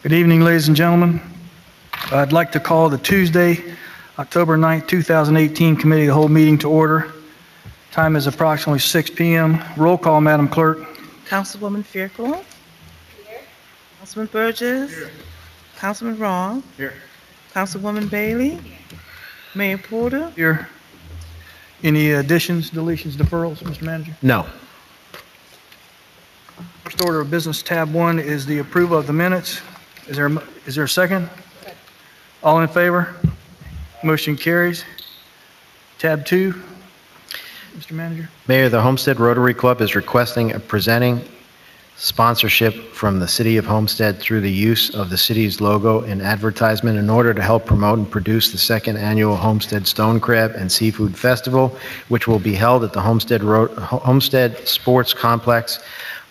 Good evening, ladies and gentlemen. I'd like to call the Tuesday, October 9th, 2018 Committee of the Whole meeting to order. Time is approximately 6 p.m. Roll call, Madam Clerk. Councilwoman Fairclough. Here. Councilman Burgess. Here. Councilman Wrong. Here. Councilwoman Bailey. Mayor Porter. Here. Any additions, deletions, deferrals, Mr. Manager? No. First order of business, tab 1, is the approval of the minutes. Is there a second? All in favor? Motion carries. Tab 2, Mr. Manager. Mayor, the Homestead Rotary Club is requesting a presenting sponsorship from the City of Homestead through the use of the city's logo in advertisement in order to help promote and produce the second annual Homestead Stone Crab and Seafood Festival, which will be held at the Homestead Sports Complex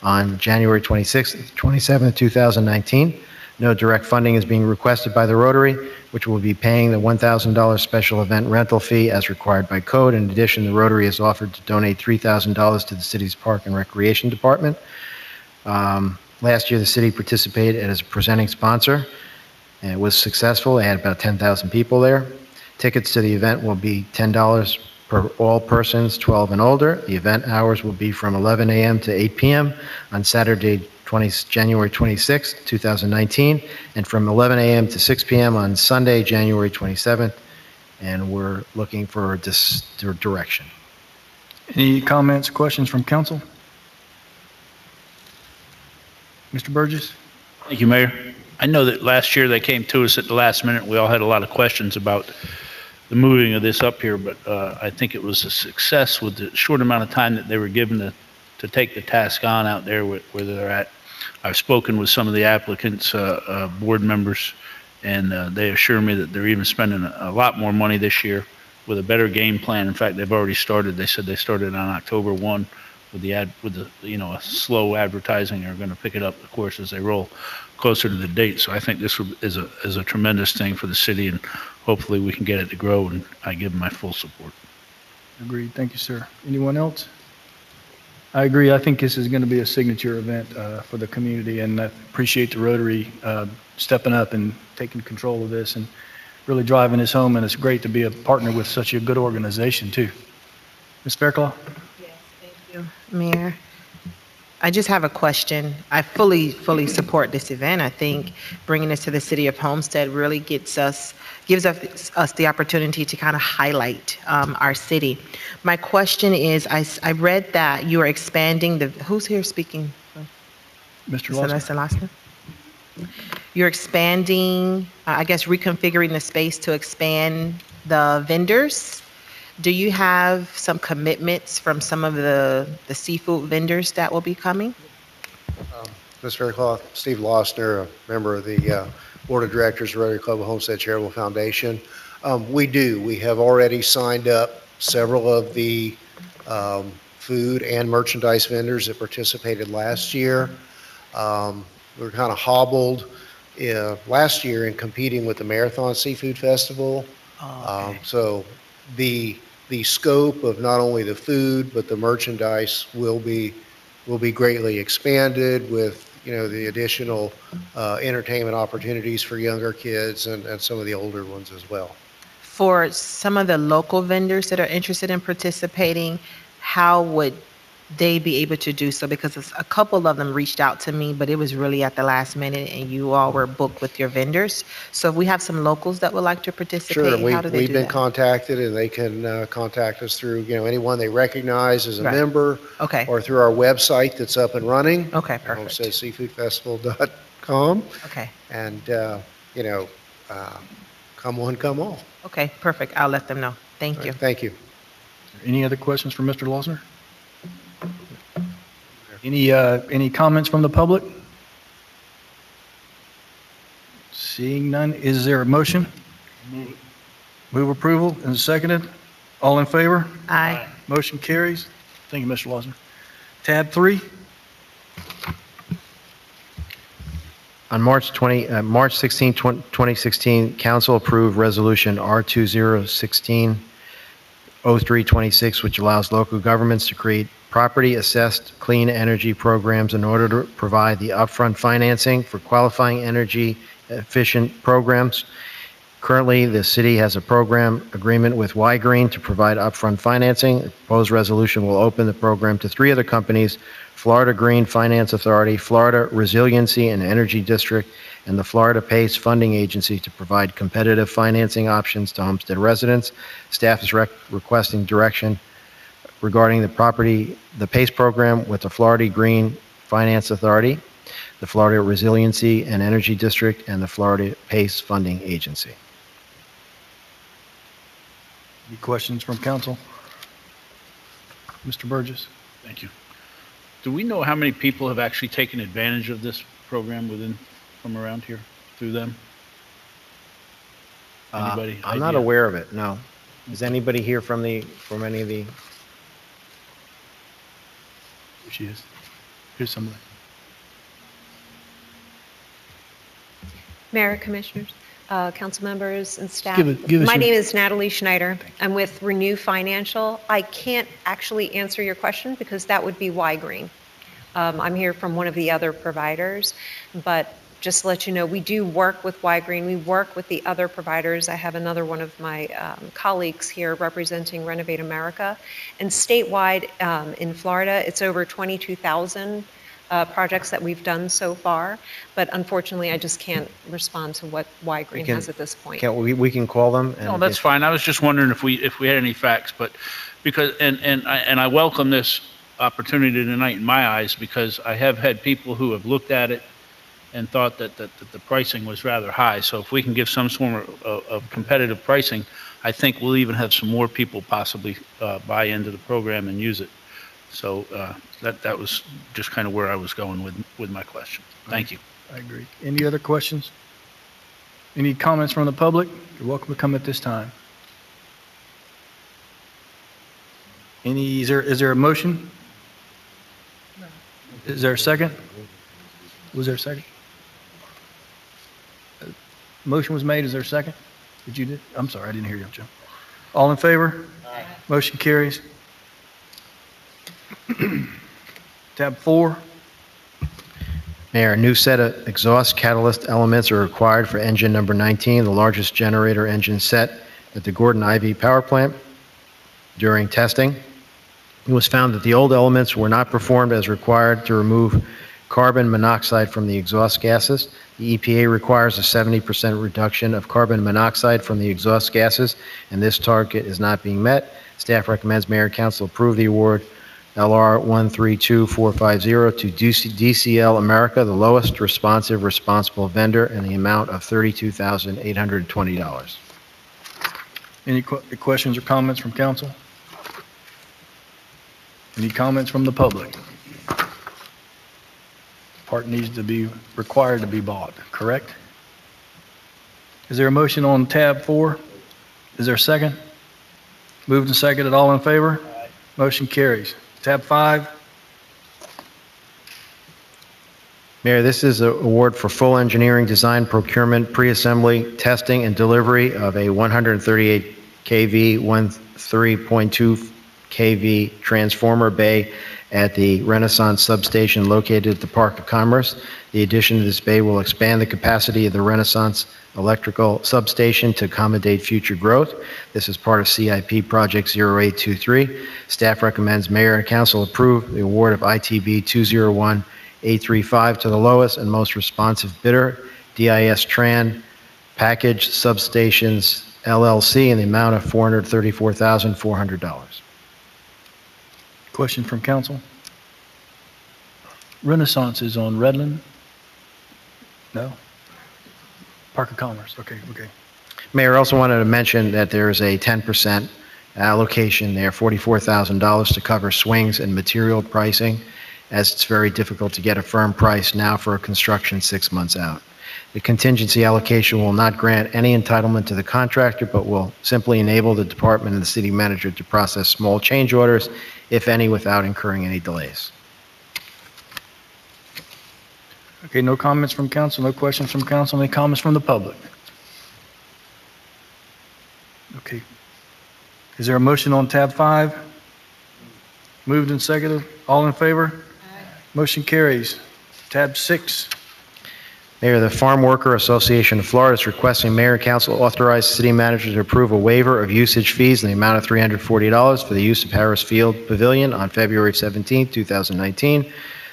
on January 26th, 27th, 2019. No direct funding is being requested by the Rotary, which will be paying the $1,000 special event rental fee as required by code. In addition, the Rotary has offered to donate $3,000 to the city's Park and Recreation Department. Last year, the city participated as a presenting sponsor, and it was successful. They had about 10,000 people there. Tickets to the event will be $10 for all persons 12 and older. The event hours will be from 11 a.m. to 8 p.m. on Saturday, January 26, 2019, and from 11 a.m. to 6 p.m. on Sunday, January 27th, and we're looking for this direction. Any comments, questions from council? Mr. Burgess? Thank you, Mayor. I know that last year they came to us at the last minute. We all had a lot of questions about the moving of this up here, but I think it was a success with the short amount of time that they were given to take the task on out there where they're at. I've spoken with some of the applicants, board members, and they assure me that they're even spending a lot more money this year with a better game plan. In fact, they've already started. They said they started on October 1 with the a slow advertising. They're going to pick it up, of course, as they roll closer to the date. So I think this is a tremendous thing for the city, and hopefully we can get it to grow, and I give them my full support. Agreed. Thank you, sir. Anyone else? I agree. I think this is going to be a signature event for the community, and I appreciate the Rotary stepping up and taking control of this and really driving this home, and it's great to be a partner with such a good organization, too. Ms. Fairclough? Yes, thank you, Mayor. I just have a question. I fully support this event. I think bringing this to the city of Homestead really gives us the opportunity to kind of highlight our city. My question is, I read that you are expanding who's here speaking? Mr. Lawson. You're expanding, I guess, reconfiguring the space to expand the vendors. Do you have some commitments from some of the seafood vendors that will be coming? Ms. Fairclough, Steve Losner, a member of the Board of Directors, Rotary Club of Homestead Charitable Foundation. We do. We have already signed up several of the food and merchandise vendors that participated last year. We were kind of hobbled last year in competing with the Marathon Seafood Festival. Oh, okay. So the scope of not only the food but the merchandise will be greatly expanded with the additional entertainment opportunities for younger kids and some of the older ones as well. For some of the local vendors that are interested in participating, how would they be able to do so? Because a couple of them reached out to me, but it was really at the last minute, and you all were booked with your vendors. So if we have some locals that would like to participate, sure, how do they do that? We've been contacted, and they can contact us through anyone they recognize as a member, okay, or through our website that's up and running. Okay, perfect. HomesteadSeafoodFestival.com. Okay. And come one, come all. Okay, perfect. I'll let them know. Thank you. Thank you. Any other questions for Mr. Losner? Any comments from the public? Seeing none, is there a motion? Move approval and seconded. All in favor? Aye. Motion carries. Thank you, Mr. Losner. Tab 3. On March 16, 2016, Council approved Resolution R2016-0326, which allows local governments to create property-assessed clean energy programs in order to provide the upfront financing for qualifying energy-efficient programs. Currently, the city has a program agreement with Y-Green to provide upfront financing. The proposed resolution will open the program to 3 other companies: Florida Green Finance Authority, Florida Resiliency and Energy District, and the Florida PACE Funding Agency to provide competitive financing options to Homestead residents. Staff is requesting direction regarding the PACE program with the Florida Green Finance Authority, the Florida Resiliency and Energy District, and the Florida PACE Funding Agency. Any questions from council? Mr. Burgess? Thank you. Do we know how many people have actually taken advantage of this program from around here through them? Anybody? I'm not idea? aware of it, no. Is anybody here from any of the? Here she is. Here's somebody. Mayor, Commissioners, council members, and staff. Give us My your- name is Natalie Schneider. I'm with Renew Financial. I can't actually answer your question because that would be Y-Green. I'm here from one of the other providers, but just to let you know, we do work with Y-Green. We work with the other providers. I have another one of my colleagues here representing Renovate America. And statewide in Florida, it's over 22,000 projects that we've done so far, but unfortunately, I just can't respond to what Y-Green has at this point. We can call them. And No, that's fine. I was just wondering if we had any facts, but because, and I welcome this opportunity tonight in my eyes, because I have had people who have looked at it and thought that the pricing was rather high. So if we can give some sort of competitive pricing, I think we'll even have some more people possibly buy into the program and use it. So that was just kind of where I was going with my question. Thank you. I agree. Any other questions? Any comments from the public? You're welcome to come at this time. Is there a motion? Is there a second? Was there a second? Motion was made. Is there a second? Did you? I'm sorry, I didn't hear you, Joe. All in favor? Aye. Motion carries. Tab 4. Mayor, a new set of exhaust catalyst elements are required for engine number 19, the largest generator engine set at the Gordon IV power plant. During testing, it was found that the old elements were not performed as required to remove carbon monoxide from the exhaust gases. The EPA requires a 70% reduction of carbon monoxide from the exhaust gases, and this target is not being met. Staff recommends Mayor and Council approve the award LR 132450 to DCL America, the lowest responsive responsible vendor, in the amount of $32,820. Any questions or comments from council? Any comments from the public? Part needs to be required to be bought, correct? Is there a motion on tab 4? Is there a second? Moved and seconded, all in favor? Aye. Motion carries. Tab 5. Mayor, this is an award for full engineering, design, procurement, pre-assembly, testing, and delivery of a 138 kV, 13.2 kV transformer bay at the Renaissance substation located at the Park of Commerce. The addition to this bay will expand the capacity of the Renaissance electrical substation to accommodate future growth. This is part of CIP Project 0823. Staff recommends Mayor and Council approve the award of ITB 201835 to the lowest and most responsive bidder, DIS Tran Package Substations LLC, in the amount of $434,400. Question from council? Renaissance is on Redland? No? Park of Commerce, okay. Mayor, also wanted to mention that there is a 10% allocation there, $44,000, to cover swings and material pricing, as it's very difficult to get a firm price now for a construction 6 months out. The contingency allocation will not grant any entitlement to the contractor, but will simply enable the department and the city manager to process small change orders, if any, without incurring any delays. Okay, no comments from council, no questions from council, any comments from the public? Okay. Is there a motion on tab 5? Moved and seconded. All in favor? Motion carries. Tab 6. Mayor, the Farm Worker Association of Florida is requesting mayor and council authorize the city manager to approve a waiver of usage fees in the amount of $340 for the use of Harris Field Pavilion on February 17, 2019.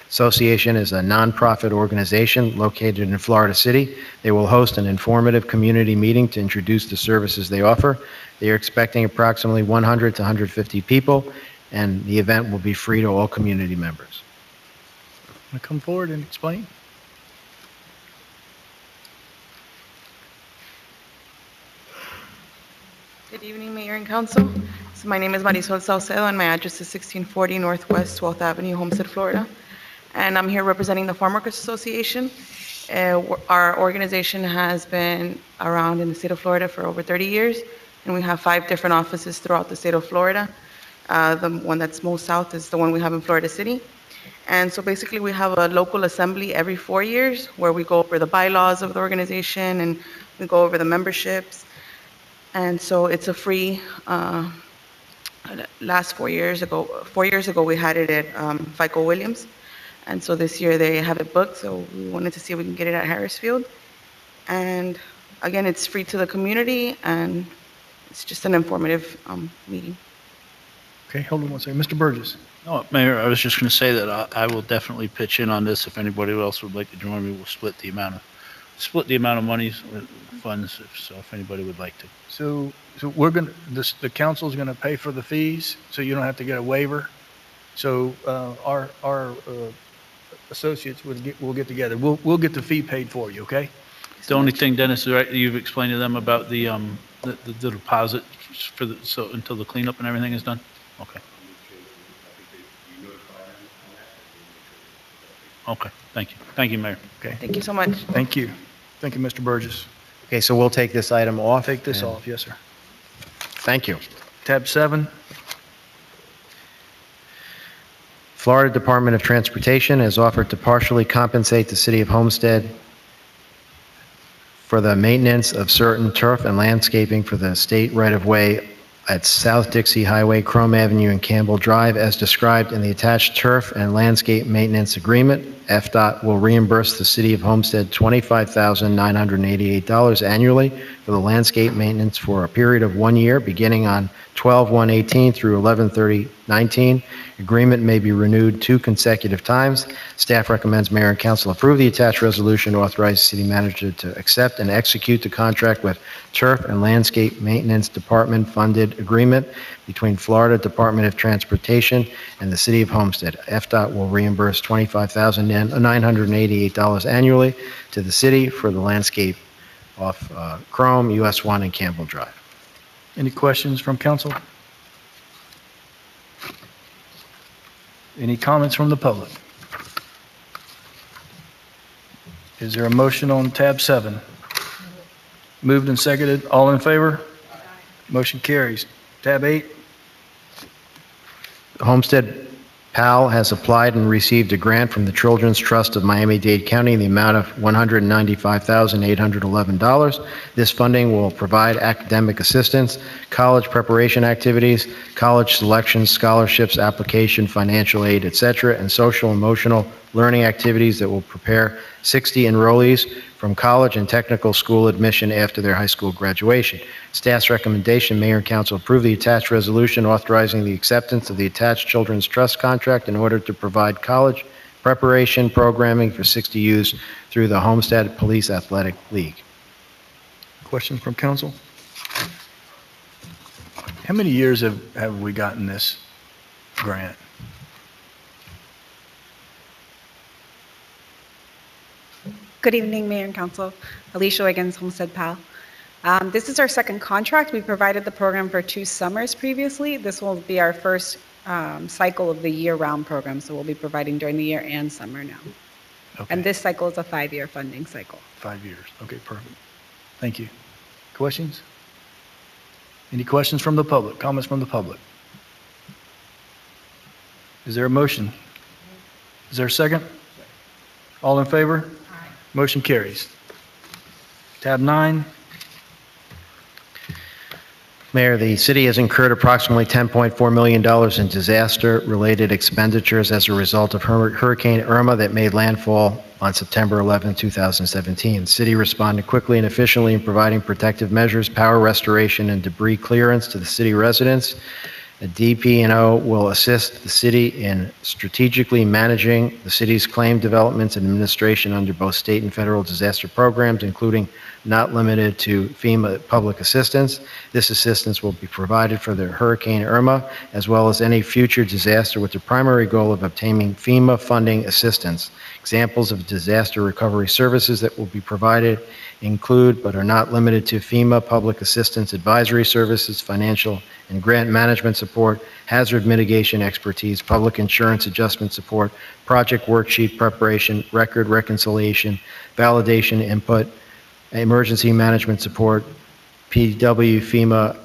Association is a nonprofit organization located in Florida City. They will host an informative community meeting to introduce the services they offer. They are expecting approximately 100 to 150 people, and the event will be free to all community members. Want to come forward and explain? Good evening, Mayor and Council. So my name is Marisol Salcedo, and my address is 1640 Northwest 12th Avenue, Homestead, Florida. And I'm here representing the Farm Workers Association. Our organization has been around in the state of Florida for over 30 years, and we have 5 different offices throughout the state of Florida. The one that's most south is the one we have in Florida City. And so basically, we have a local assembly every 4 years where we go over the bylaws of the organization and we go over the memberships. And so it's a free, last 4 years ago, we had it at FICO Williams. And so this year they have it booked, so we wanted to see if we can get it at Harris Field. And again, it's free to the community, and it's just an informative meeting. Okay, hold on one second. Mr. Burgess. No, Mayor, I was just going to say that I will definitely pitch in on this. If anybody else would like to join me, we'll split the amount of monies, funds, if anybody would like to. So we're going to, the council's going to pay for the fees, so you don't have to get a waiver. So our associates will get together. We'll get the fee paid for you, okay? The only thing, Dennis, you've explained to them about the deposit for until the cleanup and everything is done? Okay. Okay, thank you. Thank you, Mayor. Okay. Thank you so much. Thank you. Thank you, Mr. Burgess. Okay, so we'll take this item off. Take this and- off, yes, sir. Thank you. Tab 7. Florida Department of Transportation has offered to partially compensate the city of Homestead for the maintenance of certain turf and landscaping for the state right-of-way at South Dixie Highway, Chrome Avenue, and Campbell Drive, as described in the attached turf and landscape maintenance agreement. FDOT will reimburse the city of Homestead $25,988 annually for the landscape maintenance for a period of 1 year, beginning on 12/1/18 through 11/30/19. Agreement may be renewed 2 consecutive times. Staff recommends mayor and council approve the attached resolution to authorize the city manager to accept and execute the contract with Turf and Landscape Maintenance Department funded agreement between Florida Department of Transportation and the city of Homestead. FDOT will reimburse $25,988 annually to the city for the landscape off Chrome, US 1, and Campbell Drive. Any questions from council? Any comments from the public? Is there a motion on tab 7? Moved and seconded. All in favor? Motion carries. Tab 8. Homestead PAL has applied and received a grant from the Children's Trust of Miami-Dade County in the amount of $195,811. This funding will provide academic assistance, college preparation activities, college selections, scholarships, application, financial aid, etc., and social emotional learning activities that will prepare 60 enrollees from college and technical school admission after their high school graduation. Staff's recommendation, mayor and council approve the attached resolution authorizing the acceptance of the attached Children's Trust contract in order to provide college preparation programming for 60 youths through the Homestead Police Athletic League. Questions from council? How many years have we gotten this grant? Good evening, Mayor and Council. Alicia Wiggins, Homestead PAL. This is our second contract. We provided the program for 2 summers previously. This will be our first cycle of the year-round program, so we'll be providing during the year and summer now. Okay. And this cycle is a 5-year funding cycle. 5 years. Okay, perfect. Thank you. Questions? Any questions from the public? Comments from the public? Is there a motion? Is there a second? All in favor? Motion carries. Tab 9. Mayor, the city has incurred approximately $10.4 million in disaster-related expenditures as a result of Hurricane Irma that made landfall on September 11, 2017. The city responded quickly and efficiently in providing protective measures, power restoration, and debris clearance to the city residents. The DP&O will assist the city in strategically managing the city's claim development and administration under both state and federal disaster programs, including not limited to FEMA public assistance. This assistance will be provided for the Hurricane Irma, as well as any future disaster, with the primary goal of obtaining FEMA funding assistance. Examples of disaster recovery services that will be provided include, but are not limited to, FEMA public assistance advisory services, financial and grant management support, hazard mitigation expertise, public insurance adjustment support, project worksheet preparation, record reconciliation, validation input, emergency management support, PW FEMA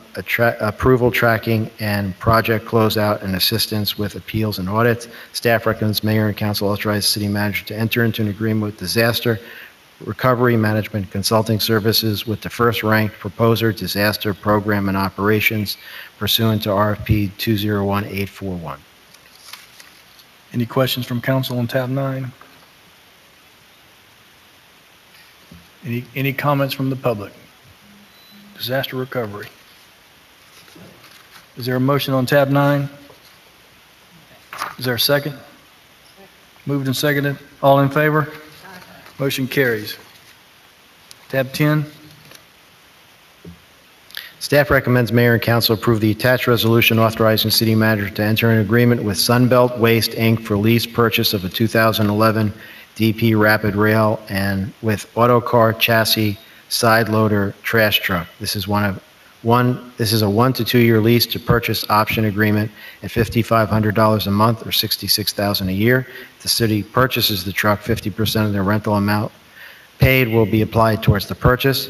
approval tracking, and project closeout and assistance with appeals and audits. Staff recommends mayor and council authorize the city manager to enter into an agreement with disaster recovery management consulting services with the first-ranked proposer, disaster program and operations, pursuant to RFP 201841. Any questions from council on tab 9? Any comments from the public? Disaster recovery. Is there a motion on tab 9? Is there a second? Moved and seconded. All in favor? Motion carries. Tab 10. Staff recommends mayor and council approve the attached resolution authorizing city manager to enter an agreement with Sunbelt Waste, Inc. for lease purchase of a 2011 DP Rapid Rail and with Autocar chassis side loader trash truck. This is a 1 to 2 year lease to purchase option agreement at $5,500 a month or $66,000 a year. If the city purchases the truck, 50% of the rental amount paid will be applied towards the purchase.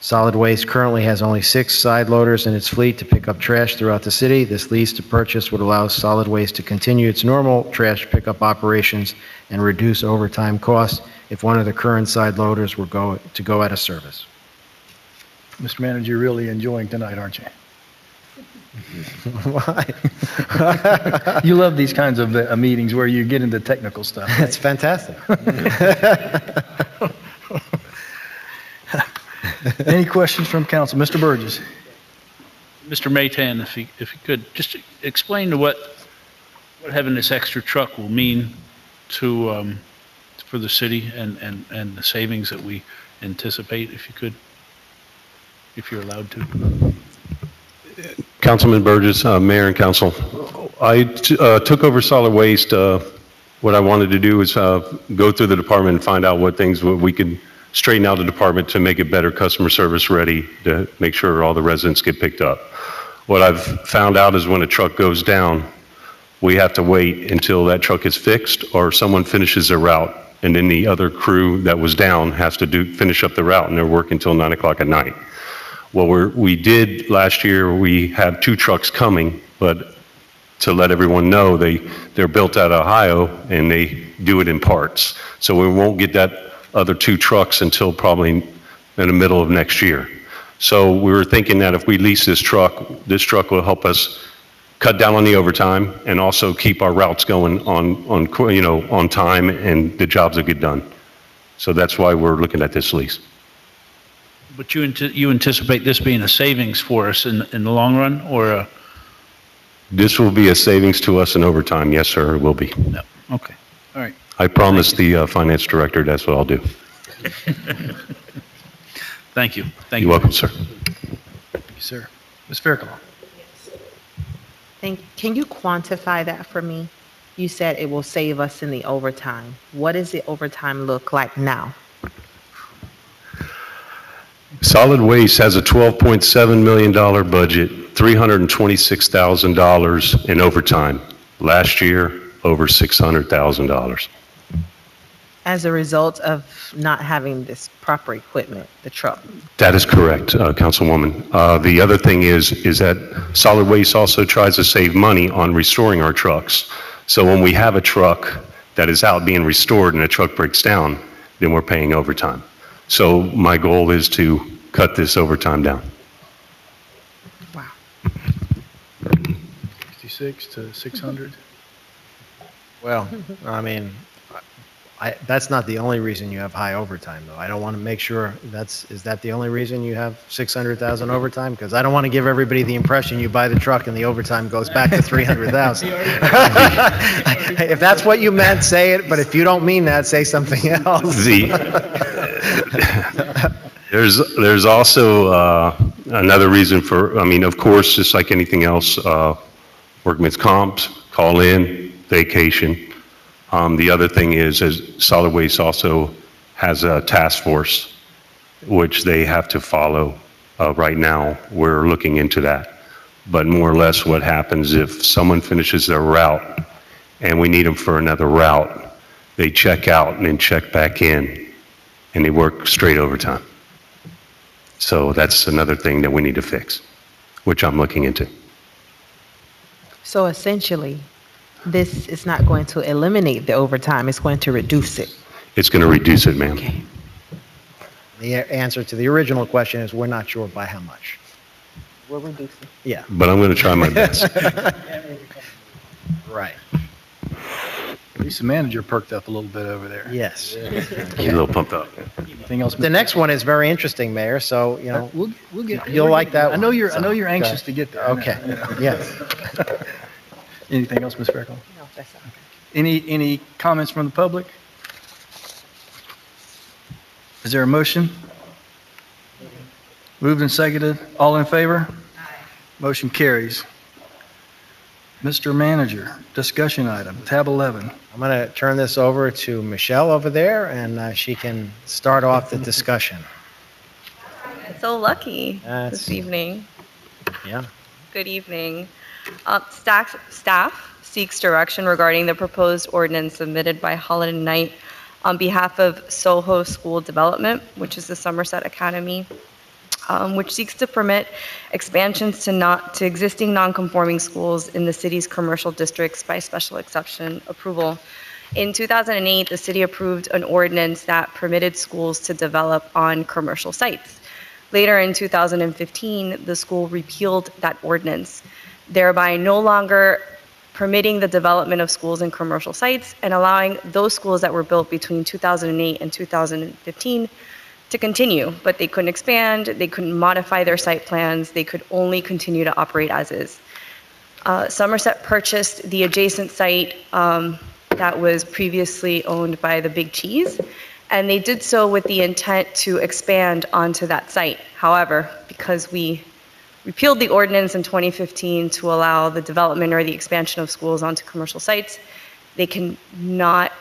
Solid Waste currently has only 6 side loaders in its fleet to pick up trash throughout the city. This lease to purchase would allow Solid Waste to continue its normal trash pickup operations and reduce overtime costs if one of the current side loaders were to go out of service. Mr. Manager, you're really enjoying tonight, aren't you? Why? You love these kinds of meetings where you get into technical stuff. Right? It's fantastic. Any questions from council? Mr. Burgess. Mr. Maytan, if you could, just explain to what having this extra truck will mean to, for the city and the savings that we anticipate, if you could, if you're allowed to. Councilman Burgess, Mayor and Council, I took over solid waste. What I wanted to do is go through the department and find out what things we could straighten out the department to make it better customer service ready, to make sure all the residents get picked up. What I've found out is when a truck goes down, we have to wait until that truck is fixed or someone finishes their route, and then the other crew that was down has to finish up the route, and they're working until 9 o'clock at night. Well, we did last year, we have 2 trucks coming, but to let everyone know, they're built out of Ohio and they do it in parts. So we won't get that other 2 trucks until probably in the middle of next year. So we were thinking that if we lease this truck will help us cut down on the overtime and also keep our routes going on time, and the jobs will get done. So that's why we're looking at this lease. But you anticipate this being a savings for us in the long run, or? This will be a savings to us in overtime. Yes, sir, it will be. No. Okay. All right. I promised the finance director that's what I'll do. Thank you. Thank you. You're welcome, sir. Thank you, sir. Ms. Fairclough. Can you quantify that for me? You said it will save us in the overtime. What does the overtime look like now? Solid Waste has a $12.7 million budget, $326,000 in overtime. Last year, over $600,000. As a result of not having this proper equipment, the truck? That is correct, Councilwoman. The other thing is that Solid Waste also tries to save money on restoring our trucks. So when we have a truck that is out being restored and a truck breaks down, then we're paying overtime. So my goal is to cut this overtime down. 556 to 600? Well, I mean, that's not the only reason you have high overtime, though. I don't want to make sure is that the only reason you have 600,000 overtime? Because I don't want to give everybody the impression you buy the truck and the overtime goes back to 300,000. If that's what you meant, say it, but if you don't mean that, say something else. There's also another reason for, I mean, of course, just like anything else, workman's comps, call in, vacation. The other thing is solid waste also has a task force, which they have to follow. Right now, we're looking into that. But more or less what happens if someone finishes their route and we need them for another route, they check out and then check back in, and they work straight overtime. So that's another thing that we need to fix, which I'm looking into. So essentially, this is not going to eliminate the overtime, it's going to reduce it. It's going to reduce it, ma'am. Okay. The answer to the original question is we're not sure by how much. We'll reduce it. Yeah, But I'm going to try my best. right. At least the manager perked up a little bit over there. Yes. Get a little pumped up. Anything else? The next one is very interesting, Mayor, so, you know, We'll get. you'll like that I know one, you're so, anxious okay. to get there. I know. Okay, yes. Anything else, Ms. Fairclough? No, that's all. Any comments from the public? Is there a motion? Moved and seconded. All in favor? Motion carries. Mr. Manager, discussion item, tab 11. I'm going to turn this over to Michelle over there, and she can start off the discussion. So lucky Yes. this evening. Yeah. Good evening. Staff seeks direction regarding the proposed ordinance submitted by Holland Knight on behalf of Soho School Development, which is the Somerset Academy, which seeks to permit expansions to existing non-conforming schools in the city's commercial districts by special exception approval. In 2008, the city approved an ordinance that permitted schools to develop on commercial sites. Later in 2015, the school repealed that ordinance, thereby no longer permitting the development of schools in commercial sites and allowing those schools that were built between 2008 and 2015 to continue, but they couldn't expand, they couldn't modify their site plans, they could only continue to operate as is. Somerset purchased the adjacent site that was previously owned by the Big Cheese, and they did so with the intent to expand onto that site. However, because we repealed the ordinance in 2015 to allow the development or the expansion of schools onto commercial sites, they can not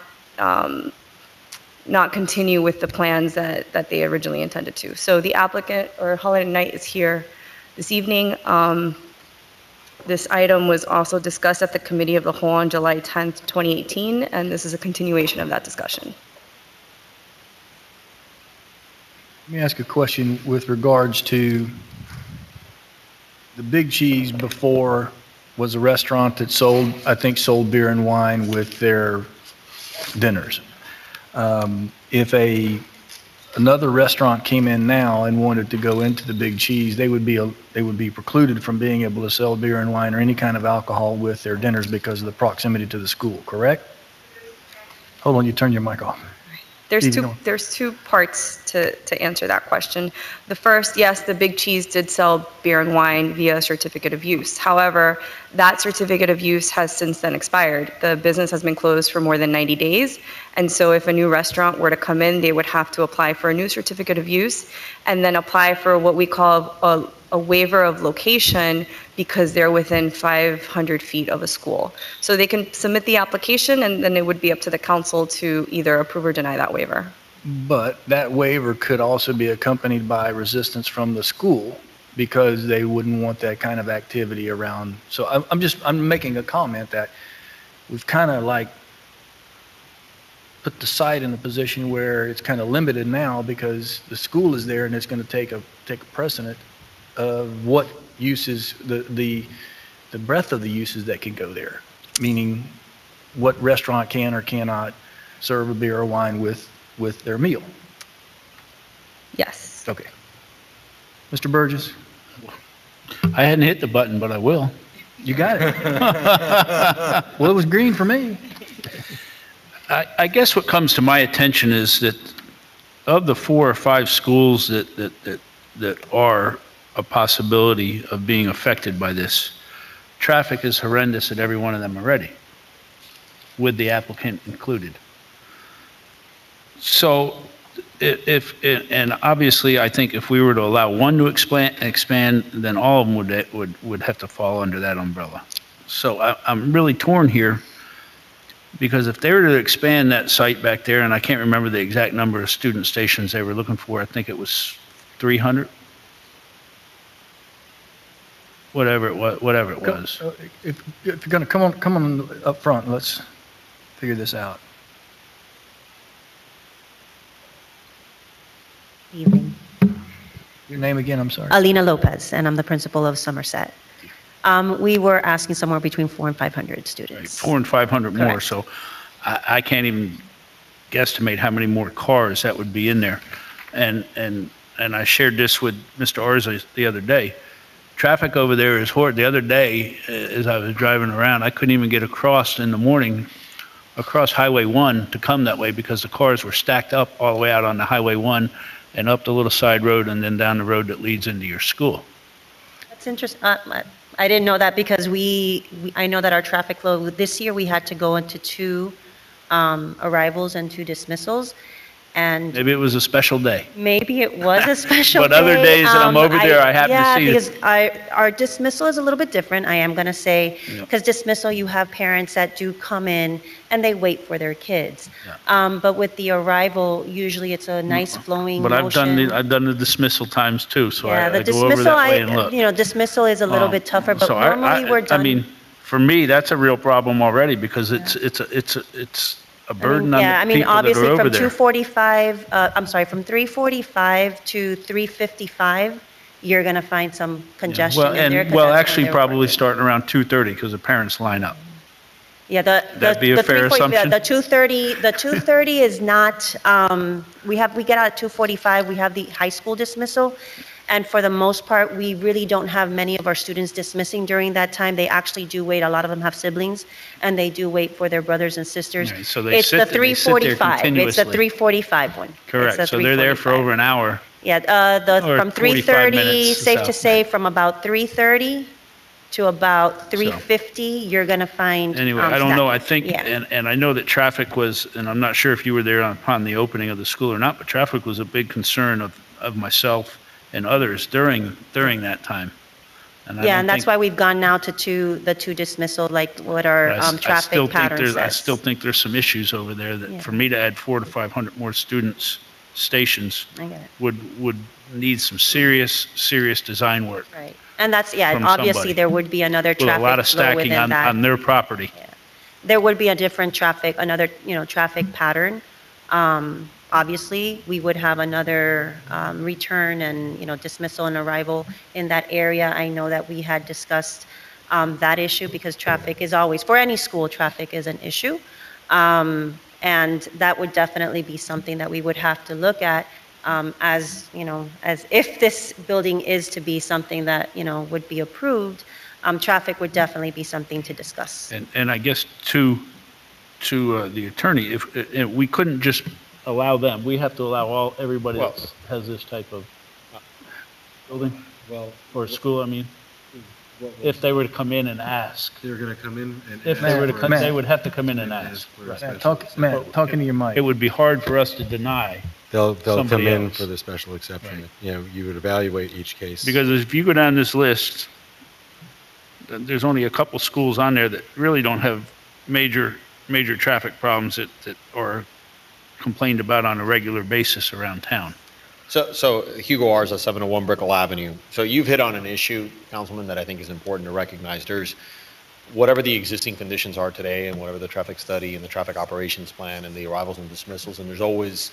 continue with the plans that they originally intended to. So the applicant, or Holland Knight, is here this evening. This item was also discussed at the Committee of the Whole on July 10th, 2018, and this is a continuation of that discussion. Let me ask a question with regards to the Big Cheese. Before was a restaurant that sold beer and wine with their dinners. If another restaurant came in now and wanted to go into the Big Cheese, they would be precluded from being able to sell beer and wine or any kind of alcohol with their dinners because of the proximity to the school, correct? Hold on, you turn your mic off. There's two parts to answer that question. The first, yes, the Big Cheese did sell beer and wine via certificate of use. However, that certificate of use has since then expired. The business has been closed for more than 90 days. And so if a new restaurant were to come in, they would have to apply for a new certificate of use and then apply for what we call a waiver of location because they're within 500 feet of a school. So they can submit the application and then it would be up to the council to either approve or deny that waiver. But that waiver could also be accompanied by resistance from the school because they wouldn't want that kind of activity around. So I'm making a comment that we've kind of like put the site in a position where it's kind of limited now because the school is there and it's going to take a precedent of what uses, the breadth of the uses that can go there, meaning what restaurant can or cannot serve a beer or wine with their meal. Yes. Okay. Mr. Burgess? I hadn't hit the button, but I will. You got it. Well, it was green for me. I guess what comes to my attention is that of the 4 or 5 schools that are a possibility of being affected by this, traffic is horrendous at every one of them already, with the applicant included. So and obviously, I think if we were to allow one to expand, then all of them would have to fall under that umbrella. So I'm really torn here, because if they were to expand that site back there, and I can't remember the exact number of student stations they were looking for, I think it was 300? Whatever it was. If you're going to come on up front, let's figure this out. Evening. Your name again, I'm sorry. Alina Lopez, and I'm the principal of Somerset. We were asking somewhere between 400 and 500 students. 400 and 500 more, Correct. so I can't even guesstimate how many more cars that would be in there. And I shared this with Mr. Arza the other day. Traffic over there is horrid. The other day, as I was driving around, I couldn't even get across in the morning, across Highway 1 to come that way, because the cars were stacked up all the way out on the Highway 1 and up the little side road and then down the road that leads into your school. That's interesting. I didn't know that, because I know that our traffic flow, this year we had to go into 2 arrivals and 2 dismissals. And Maybe it was a special day. maybe it was a special But other day. days that I'm over there, I happen to see it. Yeah, because our dismissal is a little bit different, I am going to say, Yeah. because dismissal, you have parents that do come in and they wait for their kids. But with the arrival, usually it's a nice flowing But motion. I've done the dismissal times too, so Yeah, the I go over dismissal, that way and look. dismissal is a little bit tougher, but So normally we're done. I mean, for me, that's a real problem already, because it's a burden on Yeah, I the mean, people that obviously are from over there. 245, from 345 to 355, you're going to find some congestion in there. 'cause Well, that's when actually, they're probably working. starting around 2:30, because the parents line up. Yeah, That'd be a fair 340 assumption? The 230 is not, we get out at 245, we have the high school dismissal. And for the most part, we really don't have many of our students dismissing during that time. They actually do wait. A lot of them have siblings, and they do wait for their brothers and sisters. Right, so they It's sit the there- they sit there 345. It's the continuously. 345 one. It's Correct, the so they're there for 345. over an hour. Yeah, Or from 45 3:30, minutes, safe so. to say, from about 3:30 to about 3:50, you're going to find. Anyway, I don't know, I stacking. think, Yeah. and I know that traffic was, and I'm not sure if you were there upon the opening of the school or not, but traffic was a big concern of myself and others during that time. And I Yeah, don't and that's think- why we've gone now to the 2 dismissal, like what our I still traffic think pattern there's- I says. still think there's some issues over there Yeah. that, for me to add 400 to 500 more stations I get it. would need some serious design work. Right. And that's, yeah, From obviously somebody. there would be another With a lot traffic of flow stacking within on that. their property. There would be a different traffic, another, traffic pattern. Obviously, we would have another return and, dismissal and arrival in that area. I know that we had discussed that issue, because traffic is always, for any school, traffic is an issue. And that would definitely be something that we would have to look at, as if this building is to be something that, would be approved, traffic would definitely be something to discuss. And I guess to the attorney, if we couldn't just allow them, we have to allow everybody that has this type of building, or school, I mean, if they were to come in and ask. They're going to come in and. If they were to come, Matt. they would have to come in and ask. Matt, talking to your mic. It would be hard for us to deny. They'll come somebody in else. for the special exception. You would evaluate each case. Because if you go down this list, there's only a couple schools on there that really don't have major traffic problems that are complained about on a regular basis around town. So Hugo Arza, 701 Brickell Avenue. So you've hit on an issue, Councilman, that I think is important to recognize. There's, whatever the existing conditions are today and whatever the traffic study and the traffic operations plan and the arrivals and dismissals, and there's always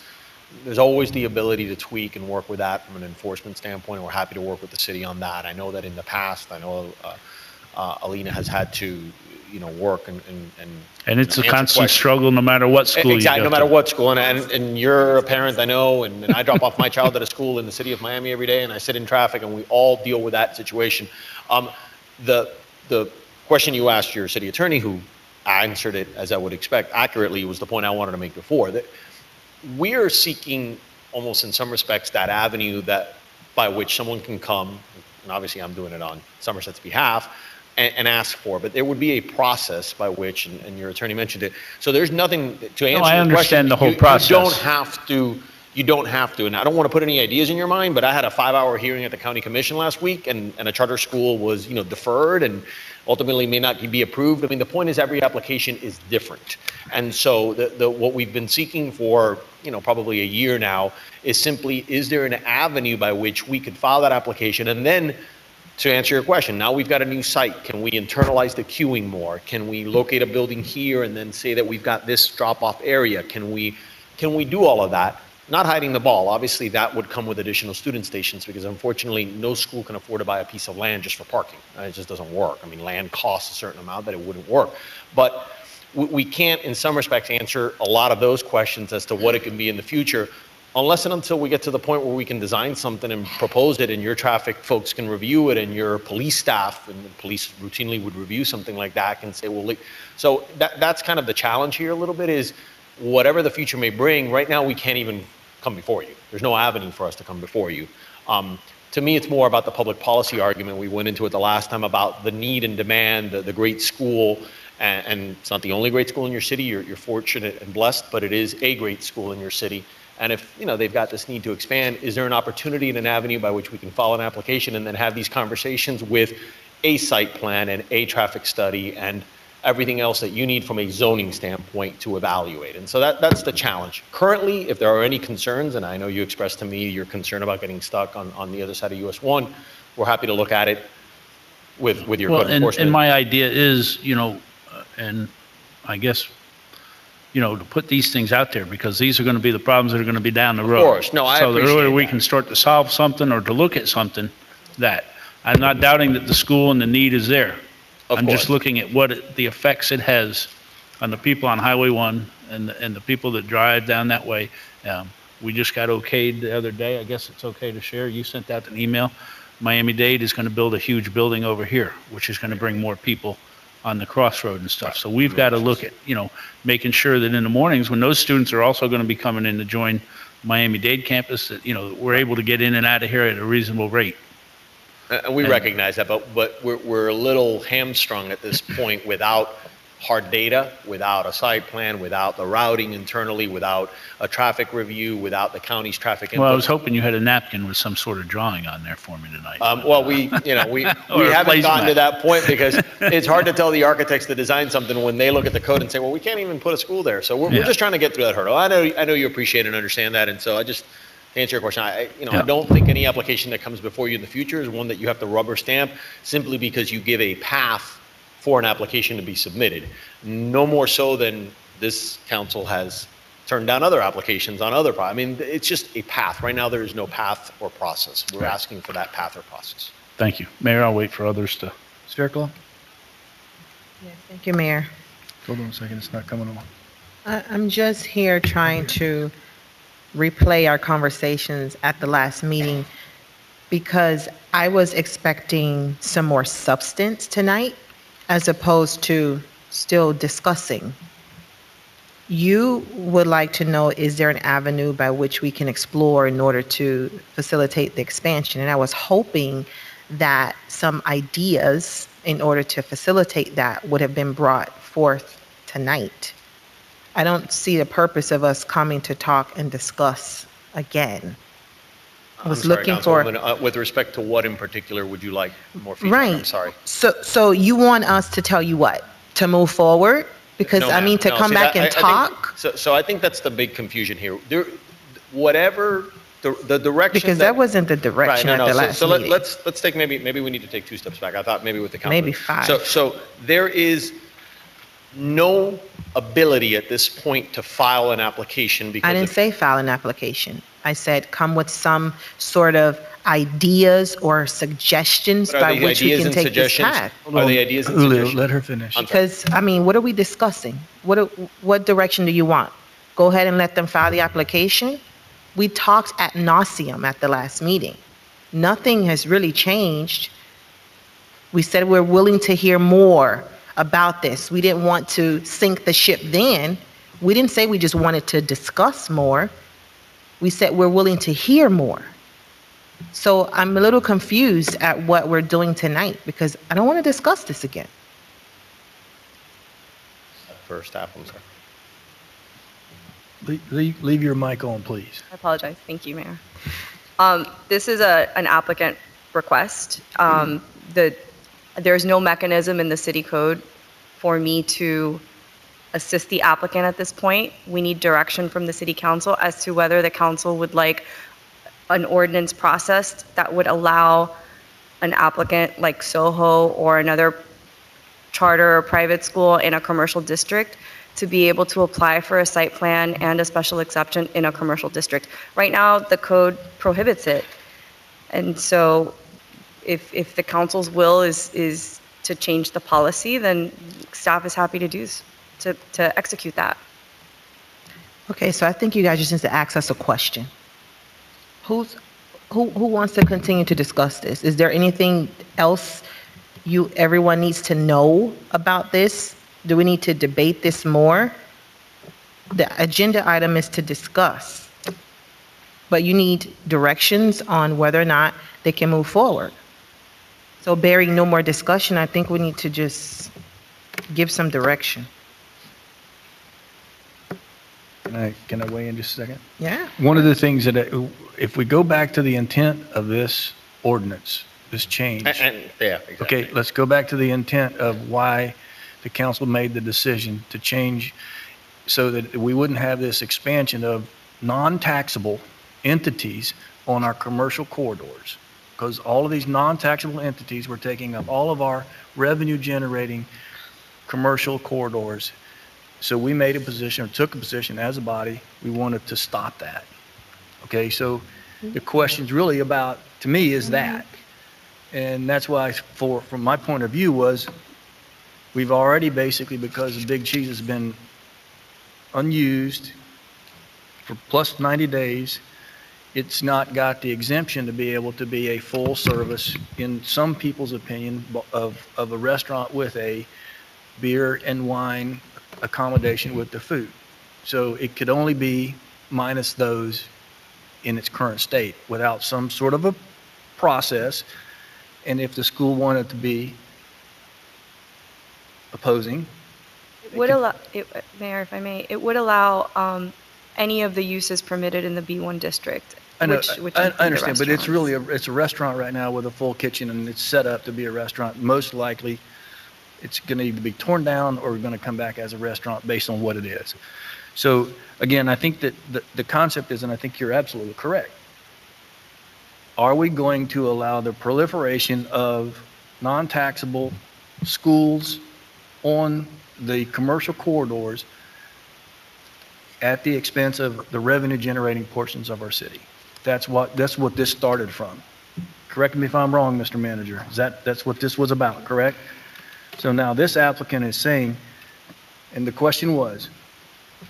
the ability to tweak and work with that from an enforcement standpoint, and we're happy to work with the city on that. I know that in the past, Alina has had to, work and it's a answer constant questions. struggle no matter what school you go to. Exactly, no matter what school. And you're a parent, I know, and I drop off my child at a school in the city of Miami every day, and I sit in traffic, and we all deal with that situation. The question you asked your city attorney, who answered it as I would expect accurately, was the point I wanted to make before, that we are seeking, almost in some respects, that avenue that by which someone can come, and obviously I'm doing it on Somerset's behalf, and ask for, but there would be a process by which, and your attorney mentioned it, so there's nothing, to answer I your question, understand the whole you process. you don't have to, and I don't want to put any ideas in your mind, but I had a 5-hour hearing at the county commission last week, and a charter school was, deferred and ultimately may not be approved. I mean, the point is every application is different. And so what we've been seeking for, probably a year now is simply, is there an avenue by which we could file that application? And then, to answer your question, now we've got a new site. Can we internalize the queuing more? Can we locate a building here and then say that we've got this drop-off area? Can we do all of that? Not hiding the ball. Obviously, that would come with additional student stations because unfortunately, no school can afford to buy a piece of land just for parking. It just doesn't work. I mean, land costs a certain amount that it wouldn't work. But we can't, in some respects, answer a lot of those questions as to what it can be in the future unless and until we get to the point where we can design something and propose it and your traffic folks can review it and your police staff and the police routinely would review something like that and say, well, so that's kind of the challenge here a little bit is whatever the future may bring, right now we can't even come before you. There's no avenue for us to come before you. To me, it's more about the public policy argument. We went into it the last time about the need and demand, the great school, and it's not the only great school in your city. You're fortunate and blessed, but it is a great school in your city. And if they've got this need to expand, is there an opportunity and an avenue by which we can file an application and then have these conversations with a site plan and a traffic study and everything else that you need from a zoning standpoint to evaluate? And so that's the challenge. Currently, if there are any concerns, and I know you expressed to me your concern about getting stuck on the other side of US 1, we're happy to look at it with your code enforcement. And my idea is, and I guess, to put these things out there because these are going to be the problems that are going to be down the road. Of course. No, I So the appreciate earlier we that. can start to solve something or to look at something, that I'm not doubting that the school and the need is there. I'm just looking at what the effects it has on the people on Highway 1 and the people that drive down that way. We just got okayed the other day. I guess it's okay to share. You sent out an email. Miami-Dade is going to build a huge building over here, which is going to bring more people on the crossroad and stuff. So we've got to look at, making sure that in the mornings when those students are also going to be coming in to join Miami-Dade campus, that, we're able to get in and out of here at a reasonable rate. And we recognize that, but we're a little hamstrung at this point without hard data, without a site plan, without the routing internally, without a traffic review, without the county's traffic input. Well, I was hoping you had a napkin with some sort of drawing on there for me tonight. Well, we Or a haven't gotten to placemat. that point because it's hard to tell the architects to design something when they look at the code and say, well, we can't even put a school there. So we're just trying to get through that hurdle. I know you appreciate and understand that, and so I just, to answer your question, I don't think any application that comes before you in the future is one that you have to rubber stamp simply because you give a path for an application to be submitted. No more so than this council has turned down other applications on other, I mean, it's just a path. Right now, there is no path or process. We're asking for that path or process. Thank you. Mayor, I'll wait for others to. Spherical? Yes, thank you, Mayor. Hold on a second, it's not coming on. I'm just here trying to replay our conversations at the last meeting because I was expecting some more substance tonight as opposed to still discussing. You would like to know, is there an avenue by which we can explore in order to facilitate the expansion? And I was hoping that some ideas in order to facilitate that would have been brought forth tonight. I don't see the purpose of us coming to talk and discuss again. I was looking for. Councilwoman, with respect to what in particular would you like more feedback? Right. I'm sorry. So you want us to tell you what? To move forward? Because, No, I mean, ma'am. to No, come see, back that- and I think- talk? So I think that's the big confusion here. Whatever the direction. Because that wasn't the direction Right, no, at the no. last So meeting. let's take maybe we need to take 2 steps back. I thought maybe with the council. Maybe 5. So there is no ability at this point to file an application because I didn't say file an application. I said come with some sort of ideas or suggestions But are by they which we ideas can and take this suggestions? path. Are they ideas and Julio, suggestions? let her finish. Because, I mean, what are we discussing? What direction do you want? Go ahead and let them file the application? We talked ad nauseum at the last meeting. Nothing has really changed We said we're willing to hear more about this. We didn't want to sink the ship then. We didn't say we just wanted to discuss more. We said we're willing to hear more. So I'm a little confused at what we're doing tonight because I don't want to discuss this again. For staff, I'm sorry. Leave your mic on, please. I apologize. Thank you, Mayor. This is an applicant request. There's no mechanism in the city code for me to assist the applicant at this point. We need direction from the city council as to whether the council would like an ordinance process that would allow an applicant like Soho or another charter or private school in a commercial district to be able to apply for a site plan and a special exception in a commercial district. Right now, the code prohibits it. And so if the council's will is to change the policy, then staff is happy to to execute that. Okay, so I think you guys just need to ask us a question. Who wants to continue to discuss this? Is there anything else everyone needs to know about this? Do we need to debate this more? The agenda item is to discuss, but you need directions on whether or not they can move forward. So bearing no more discussion, I think we need to just give some direction. Can I weigh in just a second? Yeah. One of the things that, if we go back to the intent of this ordinance, this change. Yeah, exactly. Okay, let's go back to the intent of why the council made the decision to change so that we wouldn't have this expansion of non-taxable entities on our commercial corridors. Because all of these non-taxable entities were taking up all of our revenue-generating commercial corridors. So we made a position, or took a position as a body, we wanted to stop that. Okay, so the question's really about, to me, is that. And that's why, from my point of view, was we've already basically, because the Big Cheese has been unused for plus 90 days, it's not got the exemption to be able to be a full service, in some people's opinion, of a restaurant with a beer and wine accommodation with the food. So it could only be minus those in its current state without some sort of a process. And if the school wanted to be opposing. It would allow, Mayor, if I may, it would allow any of the uses permitted in the B1 district. I know, which I include the understand, but it's restaurants. really it's a restaurant right now with a full kitchen, and it's set up to be a restaurant. Most likely, it's going to either be torn down or going to come back as a restaurant based on what it is. So again, I think that the concept is, and I think you're absolutely correct. Are we going to allow the proliferation of non-taxable schools on the commercial corridors at the expense of the revenue-generating portions of our city? That's what this started from. Correct me if I'm wrong, Mr. Manager. That's what this was about, correct? So now this applicant is saying, and the question was,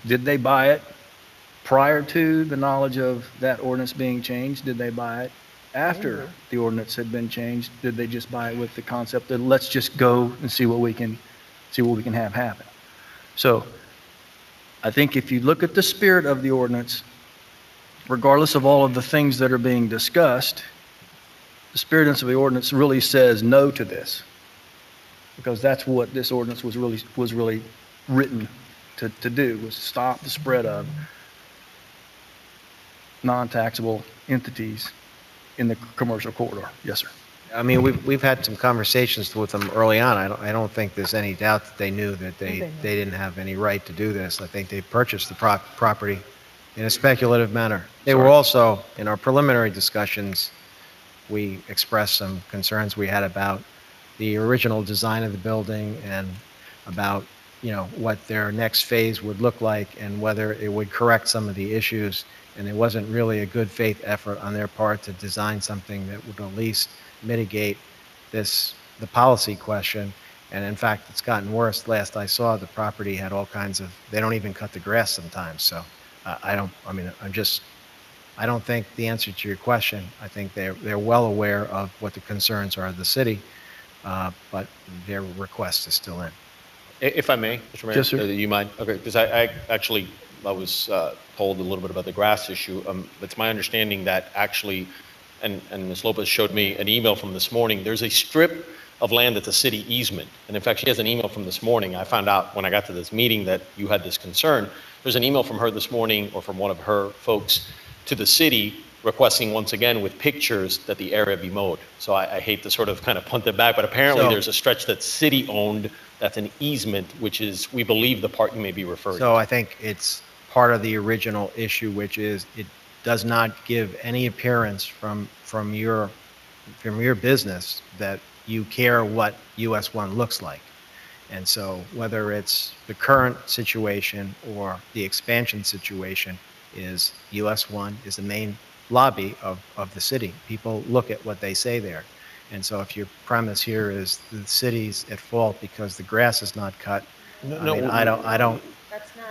did they buy it prior to the knowledge of that ordinance being changed? Did they buy it after the ordinance had been changed? Did they just buy it with the concept that let's just go and see what we can have happen? So I think if you look at the spirit of the ordinance, regardless of all of the things that are being discussed, the spirit of the ordinance really says no to this, because that's what this ordinance was really written to do, was stop the spread of non-taxable entities in the commercial corridor. Yes, sir. I mean, we've had some conversations with them early on. I don't think there's any doubt that they knew that they didn't have any right to do this. I think they purchased the property in a speculative manner. They were also, in our preliminary discussions, we expressed some concerns we had about the original design of the building and about, what their next phase would look like and whether it would correct some of the issues. And it wasn't really a good faith effort on their part to design something that would at least mitigate the policy question. And in fact, it's gotten worse. Last I saw, the property had all kinds of, they don't even cut the grass sometimes. So I don't think the answer to your question, I think they're well aware of what the concerns are of the city. but their request is still in. If I may, Mr. Mayor? Yes, sir. Do you mind? Okay, because I was told a little bit about the grass issue. It's my understanding that actually, and Ms. Lopez showed me an email from this morning, there's a strip of land that's a city easement. And in fact, she has an email from this morning. I found out when I got to this meeting that you had this concern. There's an email from her this morning, or from one of her folks, to the city requesting once again with pictures that the area be mowed. So I hate to sort of kind of punt it back, but apparently So- there's a stretch that's city-owned, that's an easement, which is, we believe, the part you may be referring to. So I think it's part of the original issue, which is it does not give any appearance from your business that you care what US 1 looks like. And so whether it's the current situation or the expansion situation, is US 1 is the main lobby of the city. People look at what they say there. And so if your premise here is the city's at fault because the grass is not cut,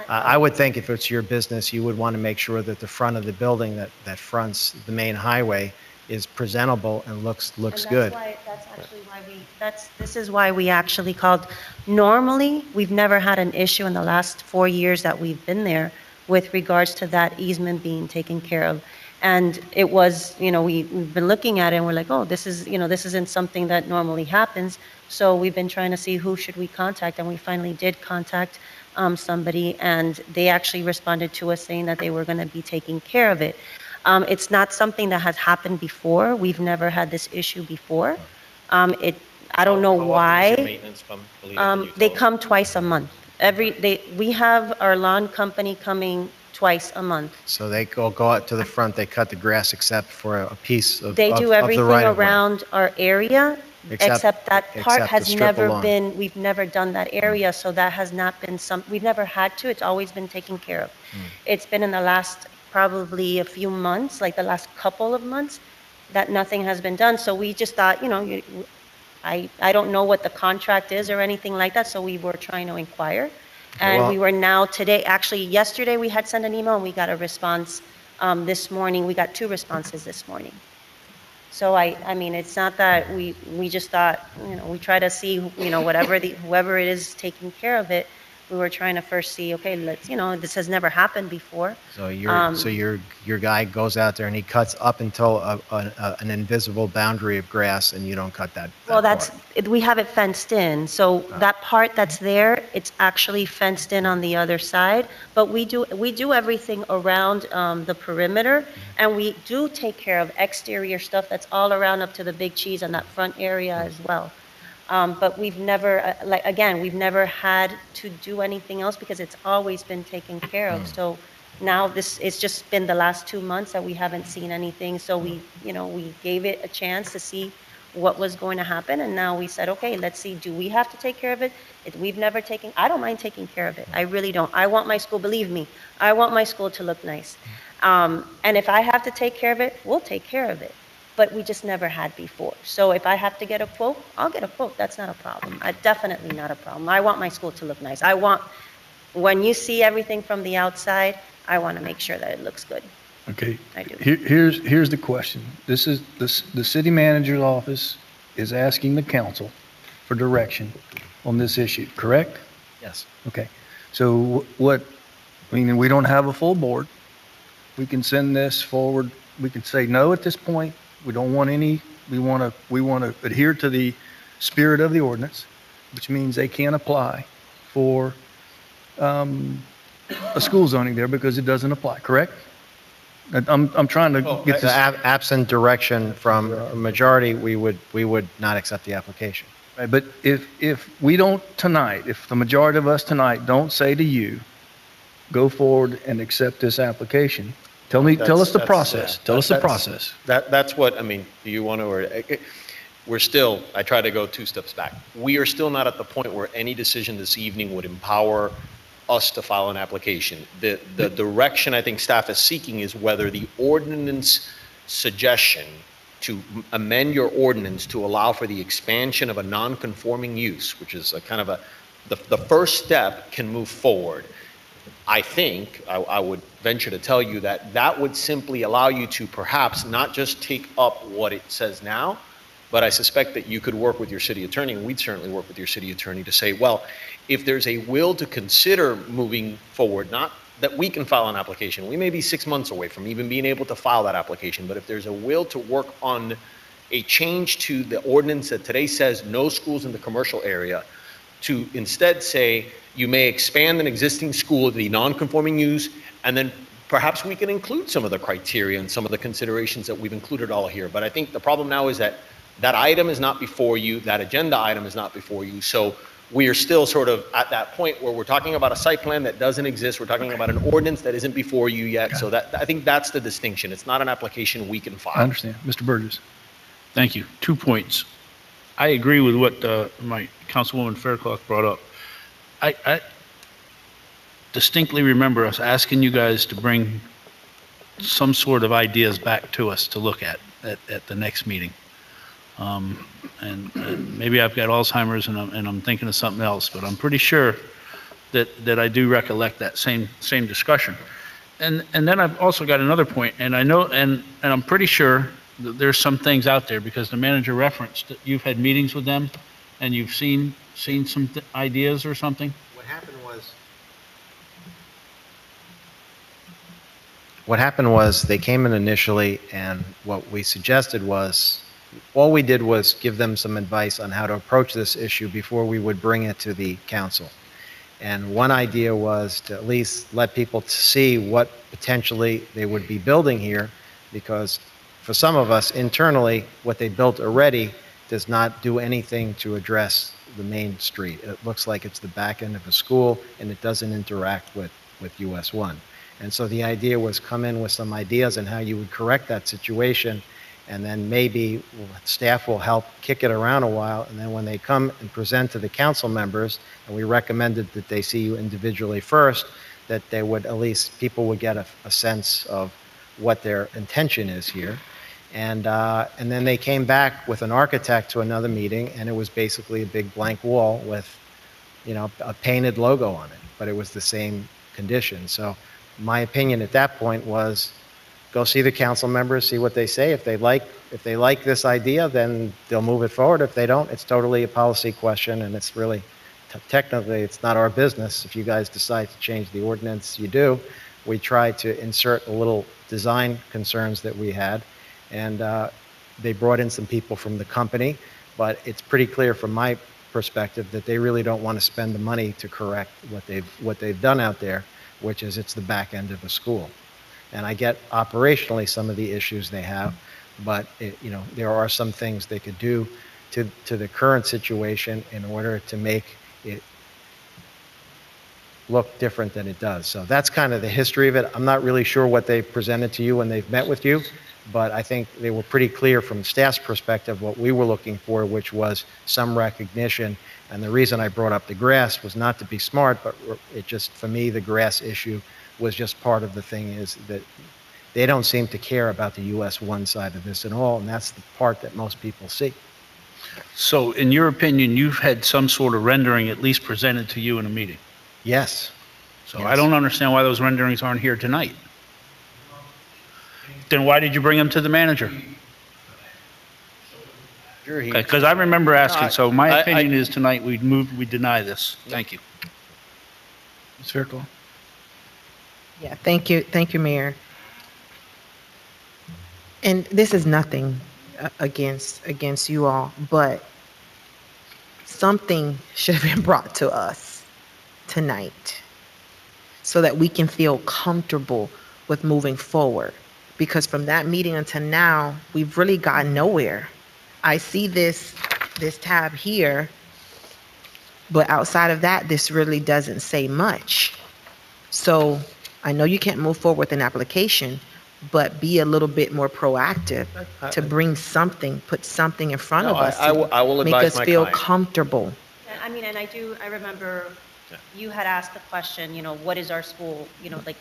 I would think if it's your business, you would want to make sure that the front of the building that fronts the main highway is presentable and looks good. This is why we actually called. Normally, we've never had an issue in the last 4 years that we've been there with regards to that easement being taken care of. And it was, we've been looking at it and we're like, oh, this isn't something that normally happens. So we've been trying to see who should we contact, and we finally did contact somebody, and they actually responded to us saying that they were going to be taking care of it. It's not something that has happened before. We've never had this issue before. I don't know why. They come twice a month. We have our lawn company coming twice a month. So they go out to the front, they cut the grass except for a piece of They do the everything right-of-way. around our area, except that part except the has strip never along. been, we've never done that area, so that has not been we've never had to, it's always been taken care of. It's been in the last probably a few months, like the last couple of months, that nothing has been done. So we just thought, I don't know what the contract is or anything like that, so we were trying to inquire. And we were now today, actually yesterday we had sent an email and we got a response this morning. We got 2 responses this morning. So I mean, it's not that we just thought, we try to see, whoever it is taking care of it, we were trying to first see, okay, let's, this has never happened before. So your guy goes out there and he cuts up until an invisible boundary of grass, and you don't cut that. Well, part. we have it fenced in, so that part that's there, it's actually fenced in on the other side, but we do everything around the perimeter, and we do take care of exterior stuff that's all around up to the big cheese and that front area as well. But we've never, we've never had to do anything else because it's always been taken care of. So now it's just been the last 2 months that we haven't seen anything. So we gave it a chance to see what was going to happen. And now we said, okay, let's see, do we have to take care of it? I don't mind taking care of it. I really don't. I want my school, believe me, I want my school to look nice. And if I have to take care of it, we'll take care of it. But we just never had before. So if I have to get a quote, I'll get a quote. That's not a problem. Definitely not a problem. I want my school to look nice. When you see everything from the outside, I want to make sure that it looks good. Okay. I do. Here's the question. This is, the city manager's office is asking the council for direction on this issue, correct? Yes. Okay. So we don't have a full board. We can send this forward. We can say no at this point. We don't want any, we want to adhere to the spirit of the ordinance, which means they can't apply for a school zoning there because it doesn't apply, correct? I'm trying to get this. Absent direction from a majority, we would not accept the application. Right, but if we don't tonight, if the majority of us tonight don't say to you, go forward and accept this application, tell us the process. Tell us the process. That's what, do you want to, or I try to go 2 steps back. We are still not at the point where any decision this evening would empower us to file an application. The direction I think staff is seeking is whether the ordinance suggestion to amend your ordinance to allow for the expansion of a non-conforming use, which is the first step, can move forward. I think, I would venture to tell you that would simply allow you to perhaps not just take up what it says now, But I suspect that you could work with your city attorney, and we'd certainly work with your city attorney to say, well, if there's a will to consider moving forward, not that we can file an application, we may be 6 months away from even being able to file that application, but if there's a will to work on a change to the ordinance that today says no schools in the commercial area, to instead say you may expand an existing school to the non-conforming use, and then perhaps we can include some of the criteria and some of the considerations that we've included all here. But I think the problem now is that that item is not before you, that agenda item is not before you. So we are still sort of at that point where we're talking about a site plan that doesn't exist. We're talking about an ordinance that isn't before you yet. So that, I think that's the distinction. It's not an application we can file. I understand. Mr. Burgess. Thank you. 2 points. I agree with what my Councilwoman Fairclough brought up. I distinctly remember us asking you guys to bring some sort of ideas back to us to look at the next meeting. And maybe I've got Alzheimer's and I'm thinking of something else, but I'm pretty sure that I do recollect that same discussion. And then I've also got another point, and I know, and I'm pretty sure that there's some things out there, because the manager referenced that you've had meetings with them and you've seen some ideas or something. What happened was they came in initially, and what we suggested was, all we did was give them some advice on how to approach this issue before we would bring it to the council. And one idea was to at least let people see what potentially they would be building here, because for some of us internally, what they built already does not do anything to address the main street. It looks like it's the back end of a school, and it doesn't interact with US 1. And so the idea was come in with some ideas on how you would correct that situation, and then maybe staff will help kick it around a while, and then when they come and present to the council members, and we recommended that they see you individually first, that they would, at least people would get a sense of what their intention is here. And then they came back with an architect to another meeting, and it was basically a big blank wall with, a painted logo on it, but it was the same condition. So my opinion at that point was, go see the council members, see what they say. If they like this idea, then they'll move it forward. If they don't, it's totally a policy question, and it's really, technically, it's not our business. If you guys decide to change the ordinance, you do. We tried to insert a little design concerns that we had, and they brought in some people from the company, but it's pretty clear from my perspective that they really don't want to spend the money to correct what they've done out there, which is it's the back end of a school. And I get operationally some of the issues they have, but there are some things they could do to the current situation in order to make it look different than it does. So that's kind of the history of it. I'm not really sure what they presented to you when they've met with you, but I think they were pretty clear from staff's perspective what we were looking for, which was some recognition. And the reason I brought up the grass was not to be smart, but it just, for me, the grass issue was just part of the thing, is that they don't seem to care about the US 1 side of this at all, and that's the part that most people see. So in your opinion, you've had some sort of rendering at least presented to you in a meeting? Yes. So Yes. I don't understand why those renderings aren't here tonight. Then why did you bring them to the manager? Because I remember asking, so my opinion is tonight we deny this. Thank you. Ms. Fairclough? Yeah, thank you, Mayor. And this is nothing against you all, but something should have been brought to us tonight so that we can feel comfortable with moving forward. Because from that meeting until now, we've really gotten nowhere. I see this tab here, but outside of that, this really doesn't say much. So I know you can't move forward with an application, but be a little bit more proactive to bring something, put something in front of us I will to make advise us my feel client. comfortable. I mean, and I remember you had asked the question, what is our school, like,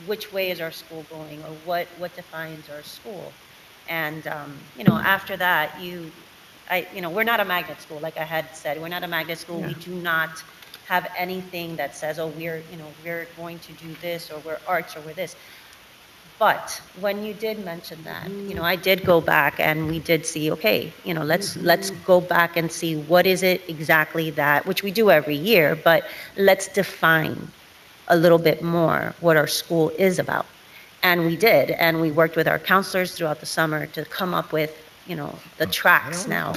which way is our school going, or what defines our school? And, after that, we're not a magnet school, like I had said, we're not a magnet school. We do not have anything that says, oh, we're going to do this, or we're arts, or we're this. But when you did mention that, I did go back and we did see, okay, let's go back and see what is it exactly that, which we do every year, but let's define a little bit more what our school is about. And we did, and we worked with our counselors throughout the summer to come up with, the tracks now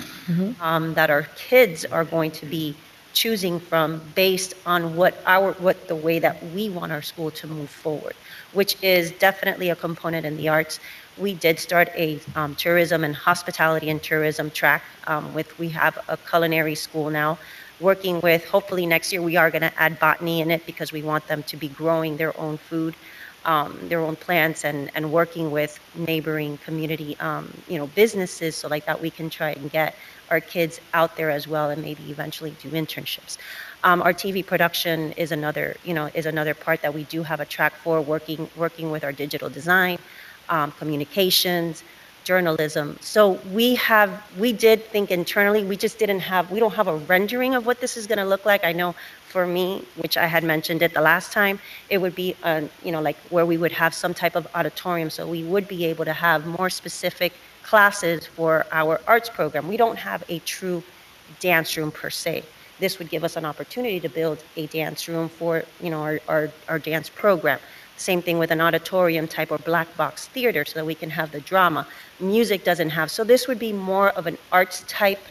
that our kids are going to be choosing from based on what the way that we want our school to move forward, which is definitely a component in the arts. We did start a tourism and hospitality and tourism track we have a culinary school now, working with, hopefully next year we are going to add botany in it because we want them to be growing their own food, their own plants, and working with neighboring community, businesses, so like that we can try and get our kids out there as well and maybe eventually do internships. Our TV production is another part that we do have a track for, working with our digital design, communications, journalism. So we did think internally, we don't have a rendering of what this is going to look like. I know for me, which I had mentioned it the last time, it would be, like where we would have some type of auditorium. So we would be able to have more specific classes for our arts program. We don't have a true dance room per se. This would give us an opportunity to build a dance room for, our dance program. Same thing with an auditorium type or black box theater so that we can have the drama. Music doesn't have. So this would be more of an arts type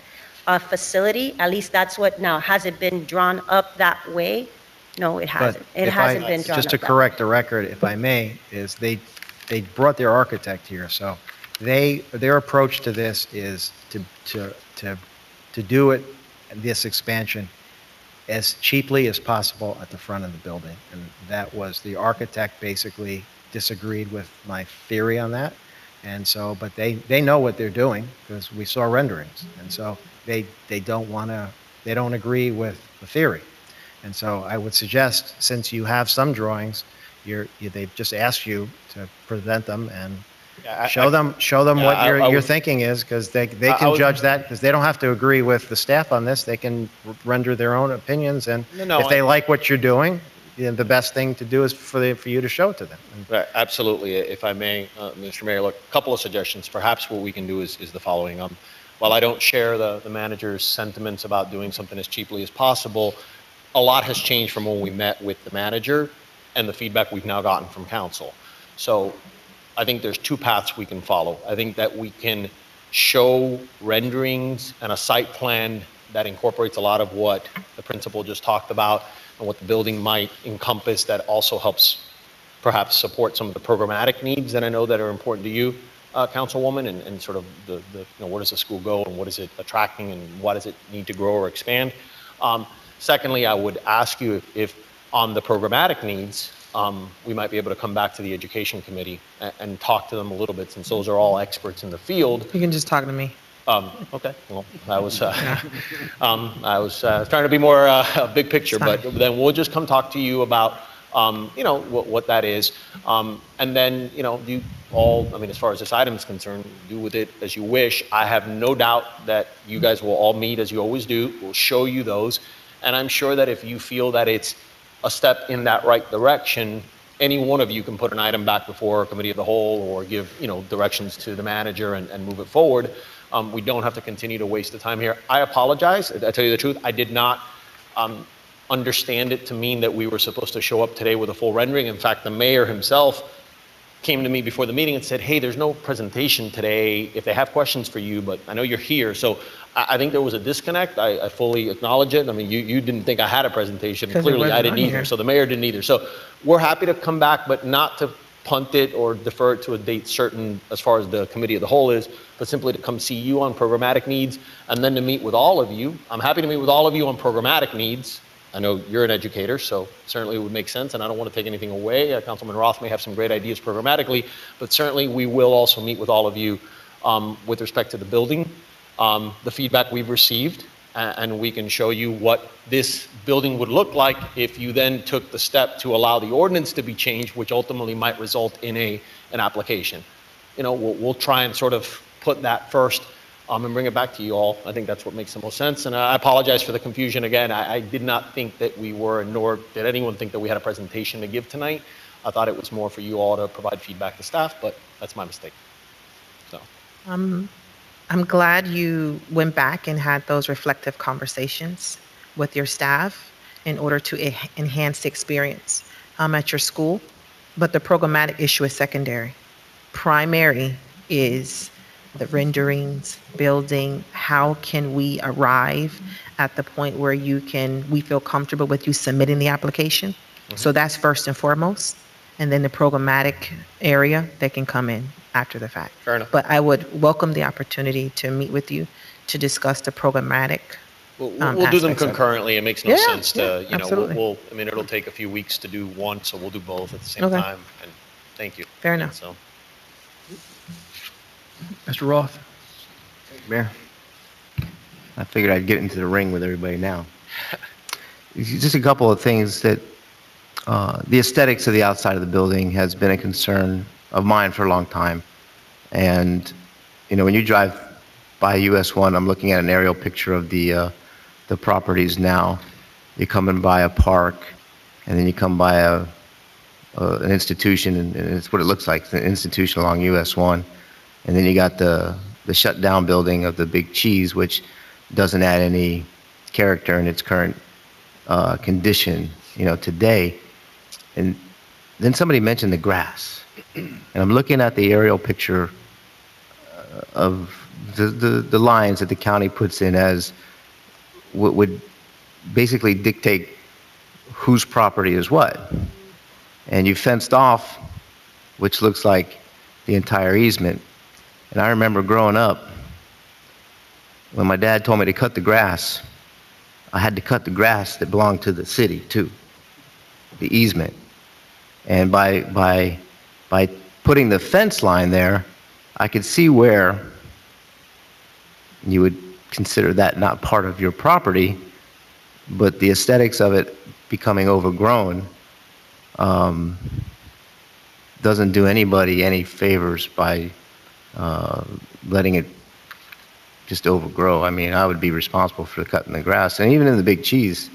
facility. At least that's what, now, has it been drawn up that way? No, it hasn't. It hasn't been drawn up. Just to correct the record, if I may, is they brought their architect here, so their approach to this is to do it, this expansion, as cheaply as possible at the front of the building. And that was, the architect basically disagreed with my theory on that. And so, but they know what they're doing because we saw renderings. And so they don't agree with the theory. And so I would suggest, since you have some drawings, they've just asked you to present them and show them what your thinking is, because they can judge that, because they don't have to agree with the staff on this. They can render their own opinions, and if they like what you're doing, the best thing to do is for you to show it to them. Right, absolutely. If I may, Mr. Mayor, look, a couple of suggestions. Perhaps what we can do is the following. While I don't share the manager's sentiments about doing something as cheaply as possible, a lot has changed from when we met with the manager and the feedback we've now gotten from council. So I think there's two paths we can follow. I think that we can show renderings and a site plan that incorporates a lot of what the principal just talked about and what the building might encompass, that also helps perhaps support some of the programmatic needs that I know that are important to you, Councilwoman, and sort of the where does the school go and what is it attracting and what does it need to grow or expand. Secondly, I would ask you if on the programmatic needs, we might be able to come back to the education committee and talk to them a little bit, since those are all experts in the field. You can just talk to me. Okay. Well, I was trying to be more big picture, but then we'll just come talk to you about what that is, and then you all. I mean, as far as this item is concerned, do with it as you wish. I have no doubt that you guys will all meet as you always do. We'll show you those, and I'm sure that if you feel that it's a step in that right direction, any one of you can put an item back before a committee of the whole, or give directions to the manager and move it forward. We don't have to continue to waste the time here. I apologize. I tell you the truth, I did not understand it to mean that we were supposed to show up today with a full rendering. In fact, the mayor himself came to me before the meeting and said, hey, there's no presentation today if they have questions for you, but I know you're here. So I think there was a disconnect. I fully acknowledge it. I mean, you didn't think I had a presentation. Clearly, I didn't either. So the mayor didn't either. So we're happy to come back, but not to punt it or defer it to a date certain as far as the committee of the whole is, but simply to come see you on programmatic needs and then to meet with all of you. I'm happy to meet with all of you on programmatic needs. I know you're an educator, so certainly it would make sense, and I don't want to take anything away. Councilman Roth may have some great ideas programmatically, but certainly we will also meet with all of you with respect to the building, the feedback we've received, and we can show you what this building would look like if you then took the step to allow the ordinance to be changed, which ultimately might result in an application. We'll try and sort of put that first and bring it back to you all. I think that's what makes the most sense. And I apologize for the confusion again. I did not think that we were, nor did anyone think that we had a presentation to give tonight. I thought it was more for you all to provide feedback to staff, but that's my mistake. So, I'm glad you went back and had those reflective conversations with your staff in order to enhance the experience at your school. But the programmatic issue is secondary. Primary is the renderings, building, how can we arrive at the point where we feel comfortable with you submitting the application? So that's first and foremost. And then the programmatic area, they can come in after the fact. fair enough. But I would welcome the opportunity to meet with you to discuss the programmatic. We'll do them aspects of it. concurrently. It makes no Yeah, sense to, yeah, absolutely. I mean, it'll take a few weeks to do one, so we'll do both at the same Okay. time. And thank you. Fair enough. So, Mr. Roth? Mayor, I figured I'd get into the ring with everybody now. Just a couple of things that the aesthetics of the outside of the building has been a concern of mine for a long time. And, when you drive by US 1, I'm looking at an aerial picture of the properties now. You're coming by a park, and then you come by an institution, and it's what it looks like. It's an institution along US 1. And then you got the shut down building of the Big Cheese, which doesn't add any character in its current condition, today. And then somebody mentioned the grass. And I'm looking at the aerial picture of the lines that the county puts in as what would basically dictate whose property is what. And you fenced off, which looks like the entire easement. And I remember growing up, when my dad told me to cut the grass, I had to cut the grass that belonged to the city too, the easement. And by putting the fence line there, I could see where you would consider that not part of your property, but the aesthetics of it becoming overgrown doesn't do anybody any favors by letting it just overgrow. I mean, I would be responsible for cutting the grass. And even in the Big Cheese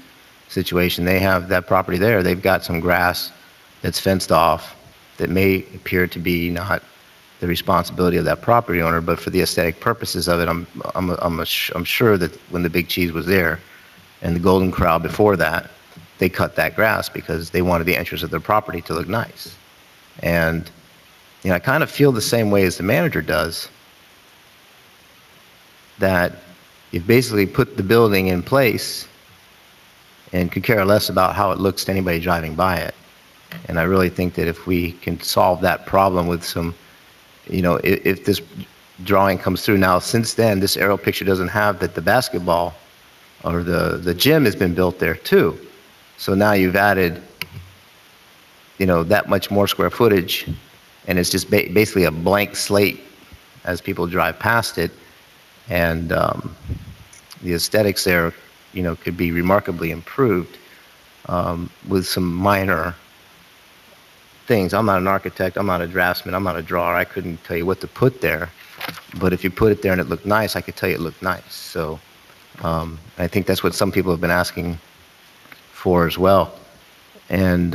situation, they have that property there. They've got some grass that's fenced off that may appear to be not the responsibility of that property owner, but for the aesthetic purposes of it, I'm sure that when the Big Cheese was there and the Golden Corral before that, they cut that grass because they wanted the entrance of their property to look nice. And I kind of feel the same way as the manager does, that you've basically put the building in place and could care less about how it looks to anybody driving by it. And I really think that if we can solve that problem with some, if this drawing comes through now, since then, this aerial picture doesn't have that the basketball or the gym has been built there too. So now you've added, that much more square footage, and it's just basically a blank slate as people drive past it. And the aesthetics there, could be remarkably improved with some minor things. I'm not an architect, I'm not a draftsman, I'm not a drawer. I couldn't tell you what to put there. But if you put it there and it looked nice, I could tell you it looked nice. So I think that's what some people have been asking for as well. And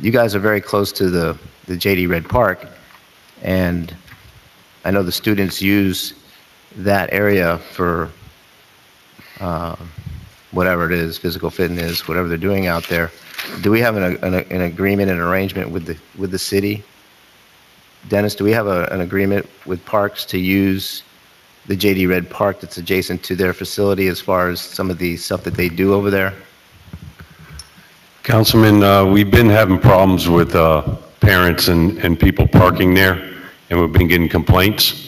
you guys are very close to the JD Red Park, and I know the students use that area for whatever it is, physical fitness, whatever they're doing out there. Do we have an agreement, an arrangement with the city? Dennis, do we have an agreement with Parks to use the JD Red Park that's adjacent to their facility as far as some of the stuff that they do over there? Councilman, we've been having problems with parents and people parking there, and we've been getting complaints.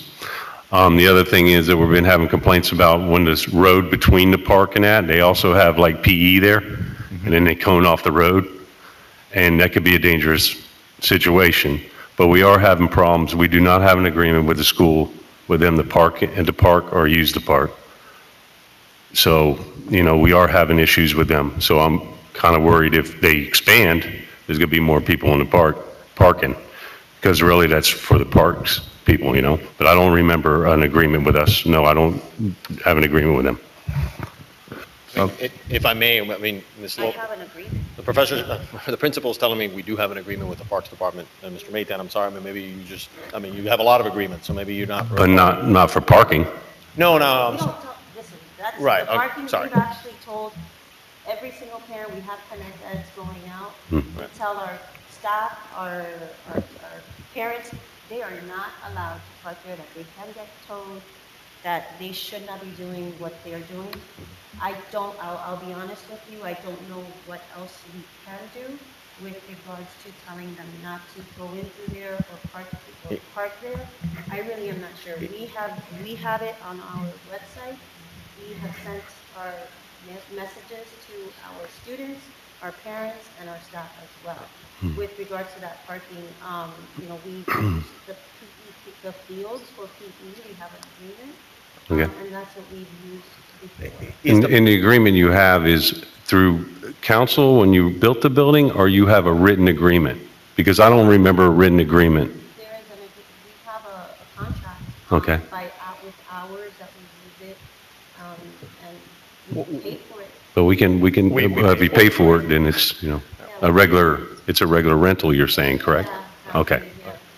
The other thing is that we've been having complaints about when this road between the park and that, they also have like PE there, and then they cone off the road, and that could be a dangerous situation. But we are having problems. We do not have an agreement with the school with them to park or use the park. So, we are having issues with them. So I'm kind of worried if they expand, there's going to be more people in the park parking, because really that's for the parks people, But I don't remember an agreement with us. No, I don't have an agreement with them. If I may, I mean, Ms. I Lo, have an agreement. the professor, the principal is telling me we do have an agreement with the Parks Department. And Mr. Maytan, I'm sorry, I mean, maybe you just, I mean, you have a lot of agreements, so maybe you're not. But not for parking. No, We don't tell, listen, that's, Right, the parking, sorry. we've actually told every single parent, we have connect eds going out. We tell our staff, our parents, they are not allowed to park there, that they can get towed, that they should not be doing what they're doing. I'll be honest with you, I don't know what else we can do with regards to telling them not to go in through there or park there. I really am not sure. We have it on our website. We have sent our messages to our students, our parents, and our staff as well. With regards to that parking, we use the fields for PE, we have an agreement. Okay. And that's what we've used before. And the agreement you have is through council when you built the building, or you have a written agreement? Because I don't remember a written agreement. There is we have a contract. Okay. With hours that we use it, and we pay for it. But we can, if you pay for it, then it's, a regular rental, you're saying, correct? Okay.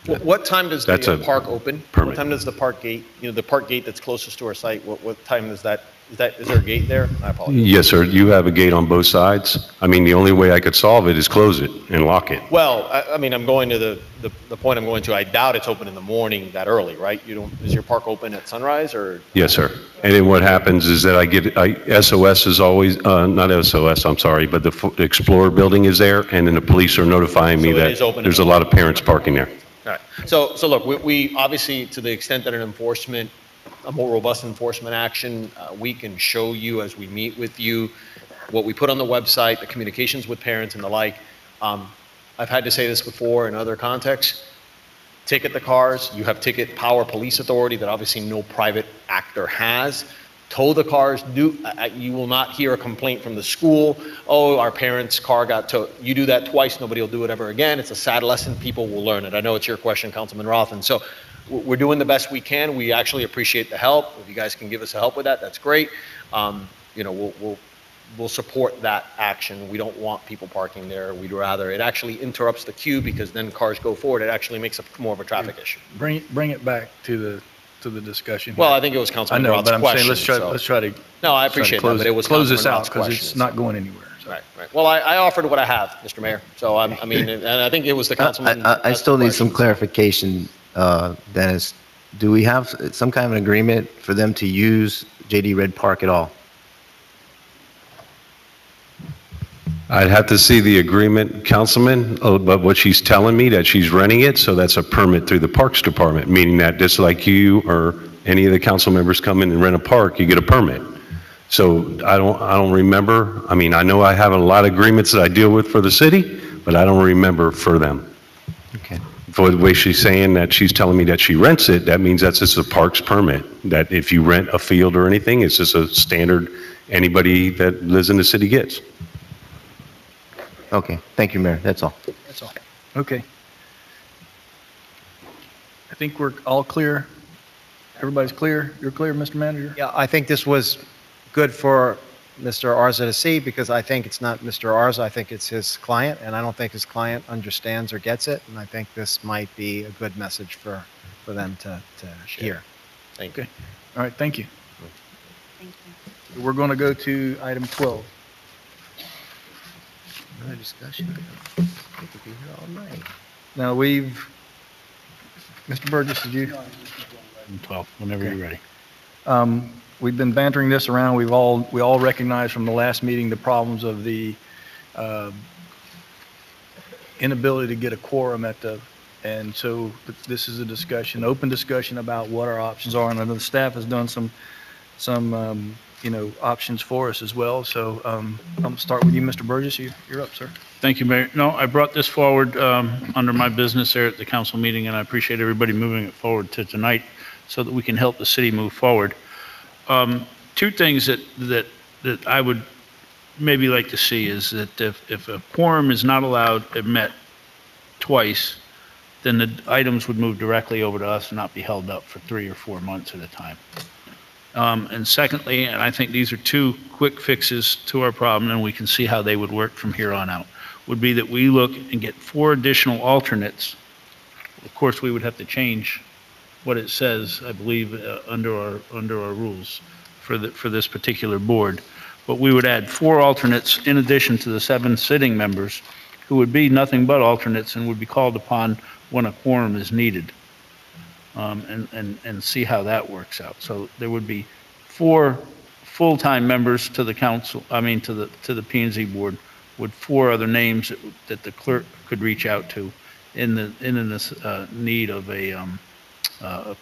What time does That's the a park open? permit. What time does the park gate, the park gate that's closest to our site, what time is that? Is there a gate there? I apologize. Yes, sir. You have a gate on both sides. I mean, the only way I could solve it is close it and lock it. Well, I mean, I'm going to the point I'm going to, I doubt it's open in the morning that early, right? Is your park open at sunrise or? Yes, sir. And then what happens is that SOS is always, not SOS, I'm sorry, but the Explorer building is there, and then the police are notifying me So it is that open in there's the a lot of parents parking there. All right. So look, we obviously, to the extent that a more robust enforcement action, we can show you as we meet with you what we put on the website, the communications with parents and the like. I've had to say this before in other contexts. Ticket the cars. You have ticket power police authority that obviously no private actor has. Tow the cars. You will not hear a complaint from the school. Oh, our parents' car got towed. You do that twice, nobody will do it ever again. It's a sad lesson. People will learn it. I know it's your question, Councilman Roth. And so we're doing the best we can. We actually appreciate the help. If you guys can give us help with that, that's great. We'll support that action. We don't want people parking there. We'd rather, it actually interrupts the queue because then cars go forward. It actually makes it more of a traffic issue. Bring it back to the discussion. Well, I think it was Councilman Roth's I know, but I'm saying question, let's try to. No, I appreciate that, but it was close this Councilman out Roth's because question. it's not going anywhere. So. Right. Well, I offered what I have, Mr. Mayor. So and I think it was the councilman. I still need some clarification, Dennis. Do we have some kind of an agreement for them to use JD Red Park at all? I'd have to see the agreement, Councilman, but what she's telling me, that she's renting it, so that's a permit through the Parks Department, meaning that just like you or any of the council members come in and rent a park, you get a permit. So I don't remember. I mean, I know I have a lot of agreements that I deal with for the city, but I don't remember for them. Okay. For the way she's saying that she's telling me that she rents it, that means that's just a parks permit. That if you rent a field or anything, it's just a standard anybody that lives in the city gets. Okay, thank you, Mayor, that's all. That's all. Okay. I think we're all clear. Everybody's clear? You're clear, Mr. Manager? Yeah, I think this was good for Mr. Arza to see, because I think it's not Mr. Arza, I think it's his client, and I don't think his client understands or gets it, and I think this might be a good message for them to hear. Thank you. Okay. All right, thank you. Thank you. We're going to go to item 12. Another discussion. We could be here all night. Now, Mr. Burgess, did you? 12, whenever you're ready. We've been bantering this around. We all recognize from the last meeting the problems of the inability to get a quorum and so this is a discussion, open discussion about what our options are. And I know the staff has done some options for us as well. So I'll start with you, Mr. Burgess. You're up, sir. Thank you, Mayor. No, I brought this forward under my business there at the council meeting, and I appreciate everybody moving it forward to tonight so that we can help the city move forward. Two things that I would maybe like to see is that if a quorum is not met twice, then the items would move directly over to us and not be held up for 3 or 4 months at a time. And secondly, and I think these are two quick fixes to our problem, and we can see how they would work from here on out, would be that we look and get 4 additional alternates. Of course, we would have to change what it says, I believe, under our rules for this particular board. But we would add 4 alternates in addition to the 7 sitting members, who would be nothing but alternates and would be called upon when a quorum is needed. And see how that works out. So there would be 4 full-time members to the council, to the P&Z board, with 4 other names that the clerk could reach out to in this need of a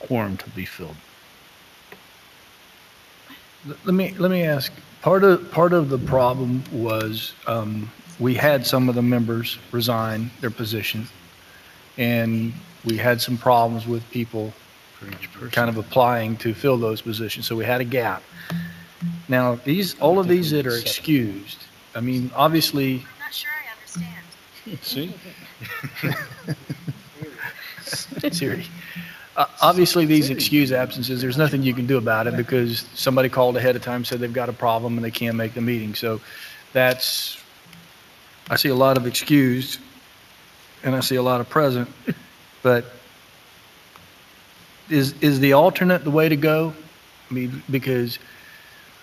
quorum to be filled. Let me ask, part of the problem was we had some of the members resign their position, and we had some problems with people kind of applying to fill those positions, so we had a gap. Now, all of these that are excused, I mean, obviously... I'm not sure I understand. See? Siri. Obviously, these excused absences, there's nothing you can do about it because somebody called ahead of time, said they've got a problem and they can't make the meeting. So that's, I see a lot of excused and I see a lot of present, but is the alternate the way to go? I mean, because,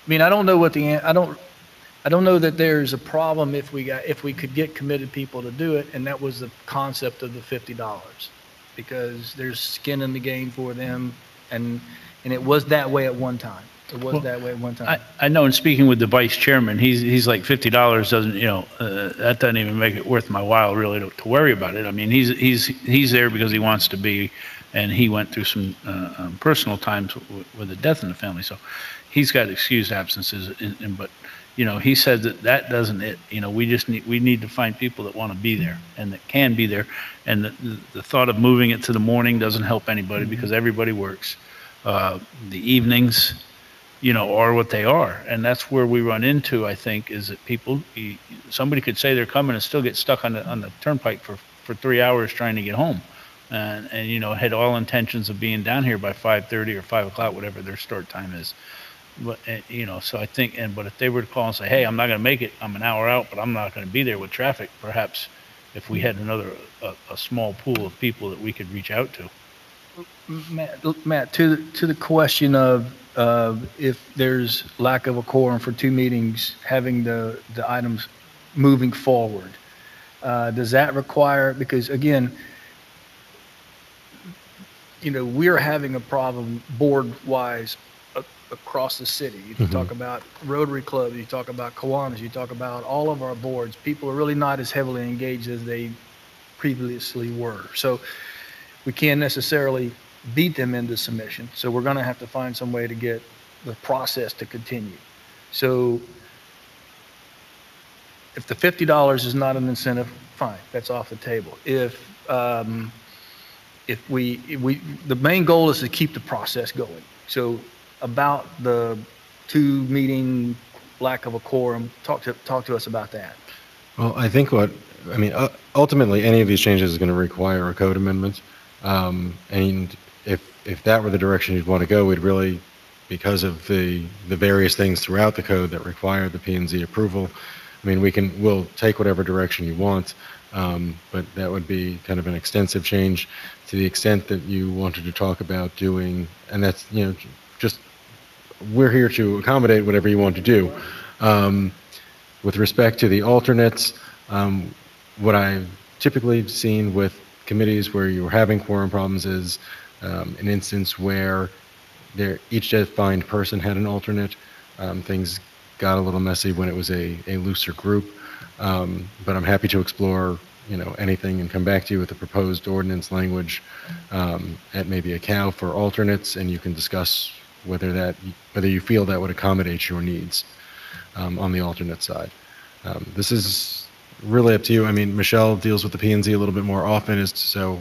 I mean, I don't know what I don't know that there's a problem if we could get committed people to do it, and that was the concept of the $50, because there's skin in the game for them, and it was that way at one time. It was that way at one time. I know in speaking with the vice chairman, he's like $50 doesn't, that doesn't even make it worth my while really to worry about it. I mean, he's there because he wants to be, and he went through some personal times with a death in the family, so he's got excused absences, but he said that doesn't it. We need to find people that want to be there and that can be there. And the thought of moving it to the morning doesn't help anybody because everybody works. The evenings, are what they are. And that's where we run into, I think, is that somebody could say they're coming and still get stuck on the turnpike for 3 hours trying to get home. And had all intentions of being down here by 5:30 or 5 o'clock, whatever their start time is. But, so I think, but if they were to call and say, hey, I'm not going to make it, I'm an hour out, but I'm not going to be there with traffic, perhaps if we had a small pool of people that we could reach out to. Matt, to the question of if there's lack of a quorum for 2 meetings, having the items moving forward, does that require, because again, we're having a problem board-wise across the city. You talk about Rotary Club, you talk about Kiwanis, you talk about all of our boards. People are really not as heavily engaged as they previously were. So we can't necessarily beat them into submission. So we're going to have to find some way to get the process to continue. So if the $50 is not an incentive, fine, that's off the table. If the main goal is to keep the process going. So about the 2 meeting lack of a quorum, talk to us about that. Well, I think ultimately, any of these changes is going to require a code amendment. And if that were the direction you'd want to go, we'd really, because of the various things throughout the code that require the P&Z approval, we'll take whatever direction you want, but that would be kind of an extensive change to the extent that you wanted to talk about doing, and that's, just, we're here to accommodate whatever you want to do. With respect to the alternates, what I've typically seen with committees where you're having quorum problems is an instance where each defined person had an alternate. Things got a little messy when it was a looser group, but I'm happy to explore anything and come back to you with the proposed ordinance language at maybe a cow for alternates, and you can discuss whether you feel that would accommodate your needs on the alternate side. This is really up to you. Michelle deals with the P&Z a little bit more often as to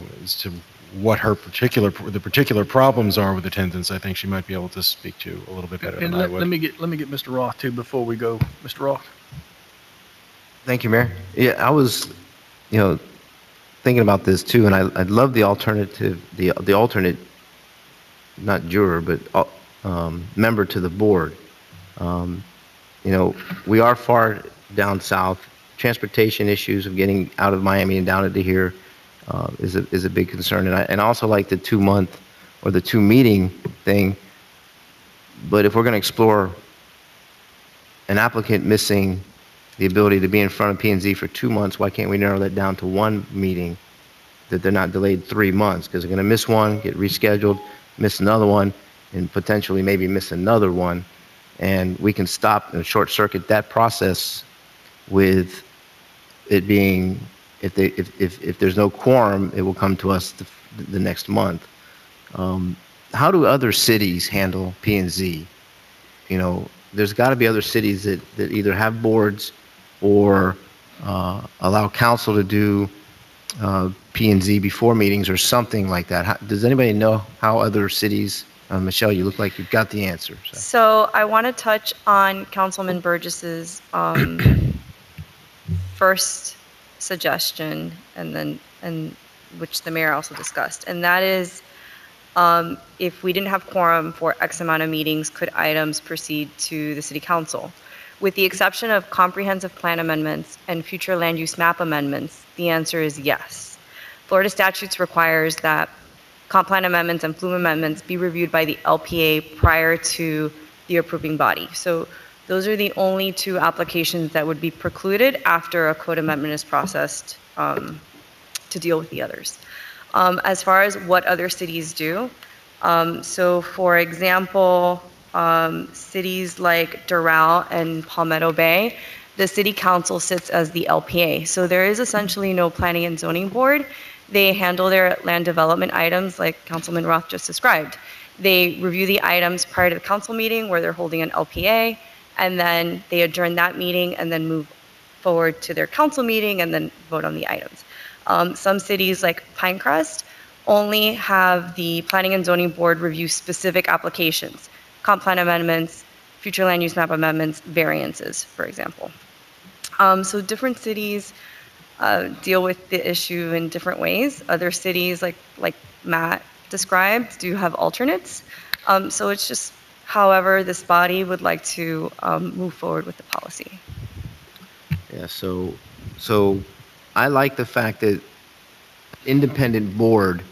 what the particular problems are with attendance. I think she might be able to speak to a little bit better than I would. Let me get Mr. Roth too before we go. Mr. Roth. Thank you, Mayor. Yeah, I was, thinking about this too, and I love the alternative, the alternate, not juror, but member to the board. We are far down south. Transportation issues of getting out of Miami and down into here is a big concern. And I also like the 2-month or the 2-meeting thing. But if we're going to explore an applicant missing the ability to be in front of P&Z for 2 months, why can't we narrow that down to 1 meeting, that they're not delayed 3 months? Because they're going to miss one, get rescheduled, miss another one, and potentially maybe miss another one. And we can stop and short circuit that process with it being, if there's no quorum, it will come to us the next month. How do other cities handle P&Z? There's got to be other cities that either have boards or allow council to do P&Z before meetings or something like that. Does anybody know how other cities, Michelle, you look like you've got the answer. So I want to touch on Councilman Burgess's first suggestion, and which the mayor also discussed, and that is, if we didn't have quorum for X amount of meetings, could items proceed to the city council? With the exception of comprehensive plan amendments and future land use map amendments, the answer is yes. Florida statutes requires that comp plan amendments and flume amendments be reviewed by the LPA prior to the approving body. So those are the only 2 applications that would be precluded after a code amendment is processed to deal with the others. As far as what other cities do, so for example, cities like Doral and Palmetto Bay, the city council sits as the LPA. So there is essentially no planning and zoning board. They handle their land development items like Councilman Roth just described. They review the items prior to the council meeting where they're holding an LPA, and then they adjourn that meeting and then move forward to their council meeting and then vote on the items. Some cities like Pinecrest only have the planning and zoning board review specific applications, comp plan amendments, future land use map amendments, variances, for example. So different cities deal with the issue in different ways. Other cities, like Matt described, do have alternates. So it's just however this body would like to move forward with the policy. Yeah, so I like the fact that independent board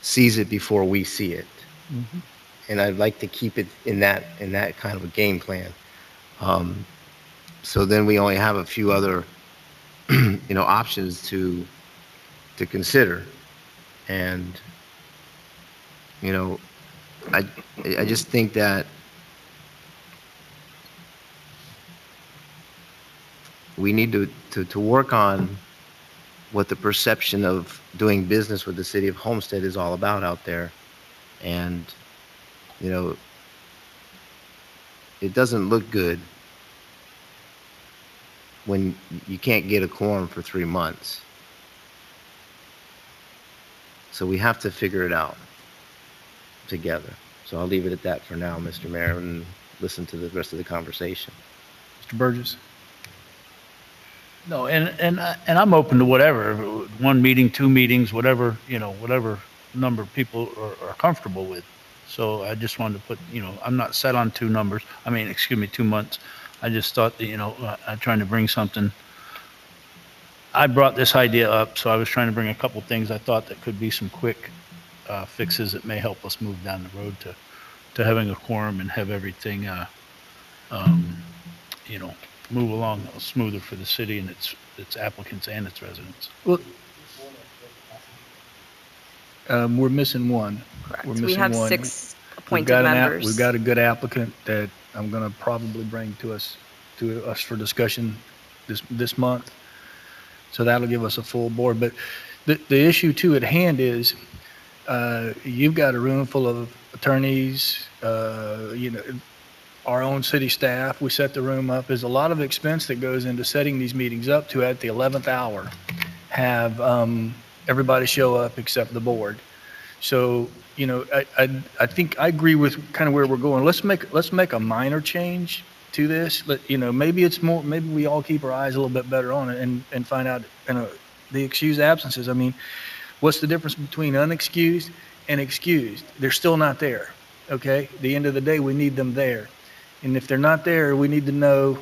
sees it before we see it. Mm-hmm. And I'd like to keep it in that kind of a game plan. So then we only have a few other options to consider. And I just think that we need to work on what the perception of doing business with the city of Homestead is all about out there. And, it doesn't look good when you can't get a quorum for 3 months. So we have to figure it out together. So I'll leave it at that for now, Mr. Mayor, and listen to the rest of the conversation. Mr. Burgess? No, and I'm open to whatever, 1 meeting, 2 meetings, whatever, whatever number of people are comfortable with. So I just wanted to put, I'm not set on 2 months. I just thought that, I'm trying to bring something. I brought this idea up, so I was trying to bring a couple things I thought that could be some quick fixes that may help us move down the road to having a quorum and have everything, move along smoother for the city and its applicants and its residents. Well, we're missing one. Correct. We're We missing have one. 6 appointed members. We've got a good applicant that I'm going to probably bring to us for discussion this month. So that'll give us a full board. But the issue too at hand is you've got a room full of attorneys, our own city staff. We set the room up. There's a lot of expense that goes into setting these meetings up to, at the 11th hour, have everybody show up except the board. So, I think I agree with kind of where we're going. Let's make a minor change to this. Maybe it's more, maybe we all keep our eyes a little bit better on it and find out, the excused absences. I mean, what's the difference between unexcused and excused? They're still not there. okay? At the end of the day, we need them there. And if they're not there, we need to know,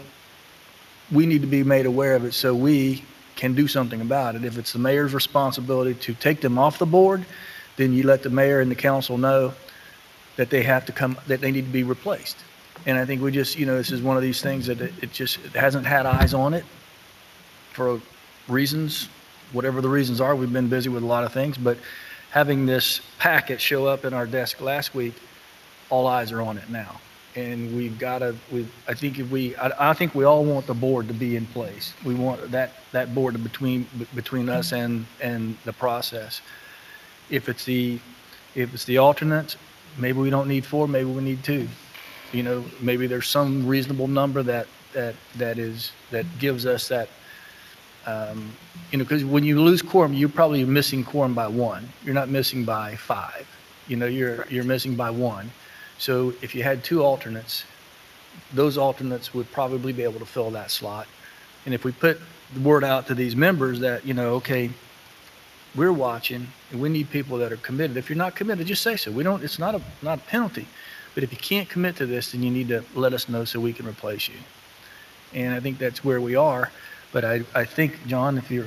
we need to be made aware of it so we can do something about it. If it's the mayor's responsibility to take them off the board, then you let the mayor and the council know that they have to come, that they need to be replaced. And I think we just, this is one of these things that it hasn't had eyes on it for reasons, whatever the reasons are. We've been busy with a lot of things, but having this packet show up in our desk last week, all eyes are on it now. And we've got to, I think we all want the board to be in place. We want that board between us and the process. If it's the alternates, maybe we don't need 4, maybe we need 2. Maybe there's some reasonable number that gives us that, because when you lose quorum, you're probably missing quorum by 1. You're not missing by 5. You're missing by 1. So if you had 2 alternates, those alternates would probably be able to fill that slot. And if we put the word out to these members that, okay, we're watching and we need people that are committed. If you're not committed, just say so. It's not a penalty. But if you can't commit to this, then you need to let us know so we can replace you. And I think that's where we are. But I think, John, if you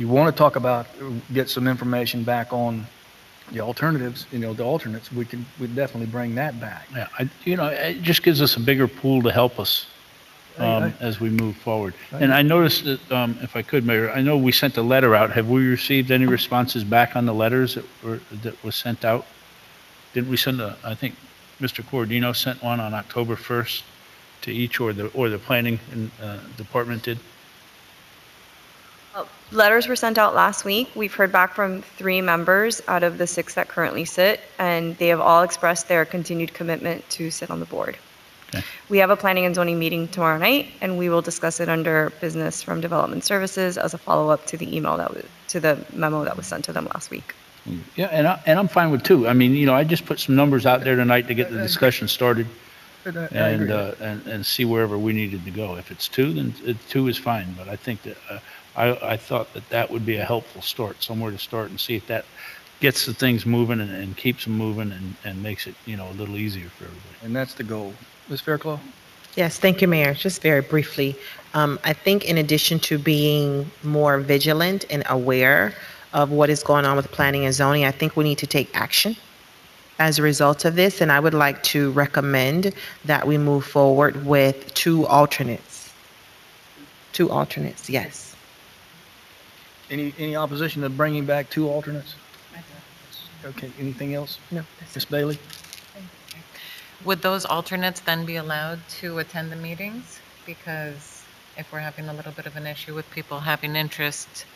want to talk about, get some information back on the alternatives, the alternates, we'd definitely bring that back. Yeah, it just gives us a bigger pool to help us as we move forward. And I noticed that, if I could, Mayor, I know we sent a letter out. Have we received any responses back on the letters that was sent out? Didn't we send I think Mr. Cordino sent one on October 1st to each, or the planning department did? Letters were sent out last week. We've heard back from 3 members out of the 6 that currently sit, and they have all expressed their continued commitment to sit on the board. Okay. We have a planning and zoning meeting tomorrow night, and we will discuss it under business from development services as a follow-up to the to the memo that was sent to them last week. Yeah, and I'm fine with 2. I mean, I just put some numbers out there tonight to get the discussion started and see wherever we needed to go. If it's 2, then 2 is fine. But I think that I thought that would be a helpful start, somewhere to start and see if that gets the things moving and keeps them moving and makes it, a little easier for everybody. And that's the goal. Ms. Fairclough? Yes, thank you, Mayor. Just very briefly, I think in addition to being more vigilant and aware of what is going on with planning and zoning, I think we need to take action as a result of this, and I would like to recommend that we move forward with 2 alternates. 2 alternates, yes. Any opposition to bringing back 2 alternates? Okay, anything else? No. Ms. Bailey? Would those alternates then be allowed to attend the meetings? Because if we're having a little bit of an issue with people having interest,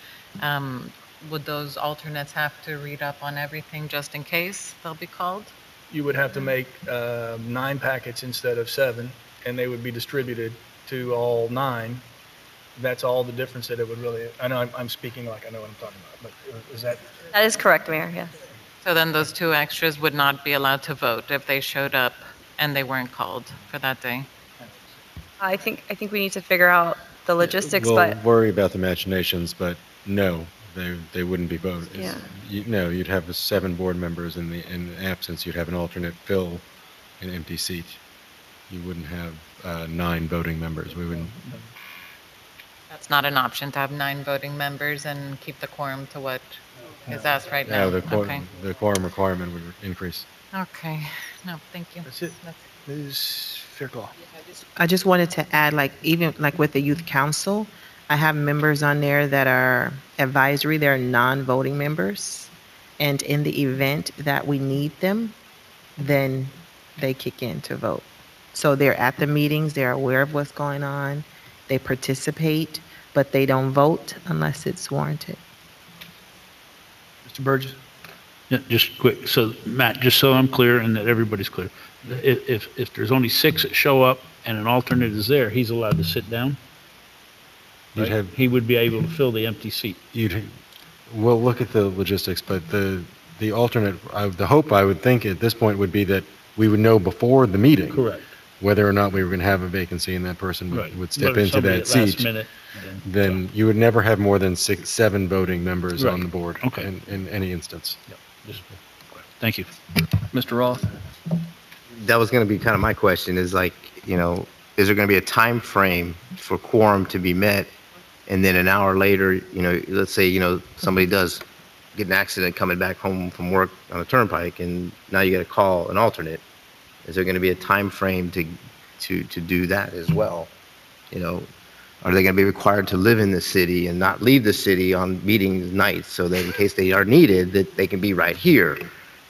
would those alternates have to read up on everything just in case they'll be called? You would have to make 9 packets instead of 7, and they would be distributed to all 9. That's all the difference that it would really, I know I'm speaking like I know what I'm talking about, but is that? That is correct, Mayor, yes. So then those 2 extras would not be allowed to vote if they showed up and they weren't called for that day? I think we need to figure out the logistics, We'll but worry about the machinations, but no, they wouldn't be voted. Yeah. No, you'd have 7 board members in the absence. You'd have an alternate fill an empty seat. You wouldn't have 9 voting members. We wouldn't. That's not an option to have 9 voting members and keep the quorum to what is asked right now? No, Okay. the quorum requirement would increase. Okay. No, thank you. That's it. Ms. Fairclough? I just wanted to add, even with the youth council, I have members on there that are advisory, they're non-voting members. And in the event that we need them, then they kick in to vote. So they're at the meetings, they're aware of what's going on, they participate, but they don't vote unless it's warranted. Mr. Burgess? Yeah, just quick. So Matt, just so I'm clear and that everybody's clear, if there's only 6 that show up and an alternate is there, he's allowed to sit down? Right? He would be able to fill the empty seat. We'll look at the logistics, but the alternate, the hope I would think at this point would be that we would know before the meeting. Correct. Whether or not we were going to have a vacancy and that person would step But if into somebody that at last seat. minute, Then you would never have more than 7 voting members Right. on the board Okay. in any instance. Yep. Just Thank you. Mr. Roth? That was going to be kind of my question, is like, is there going to be a time frame for quorum to be met? And then an hour later, let's say, somebody does get an accident coming back home from work on a turnpike, and now you got to call an alternate. Is there going to be a time frame to do that as well? Are they going to be required to live in the city and not leave the city on meeting nights, so that in case they are needed, that they can be right here?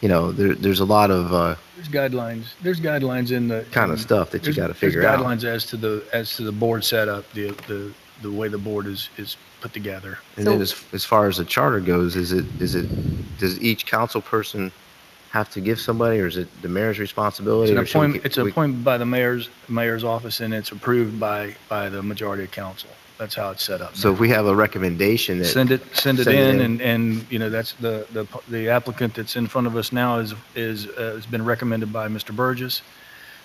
There's a lot of There's guidelines in the. kind of stuff that you got to figure There's out. guidelines as to the board setup, the way the board is put together. And then as far as the charter goes, does each council person have to give somebody, or is it the mayor's responsibility? It's an appointment by the mayor's office, and it's approved by the majority of council. That's how it's set up. So if we have a recommendation that. Send it in, and that's the applicant that's in front of us now has been recommended by Mr. Burgess.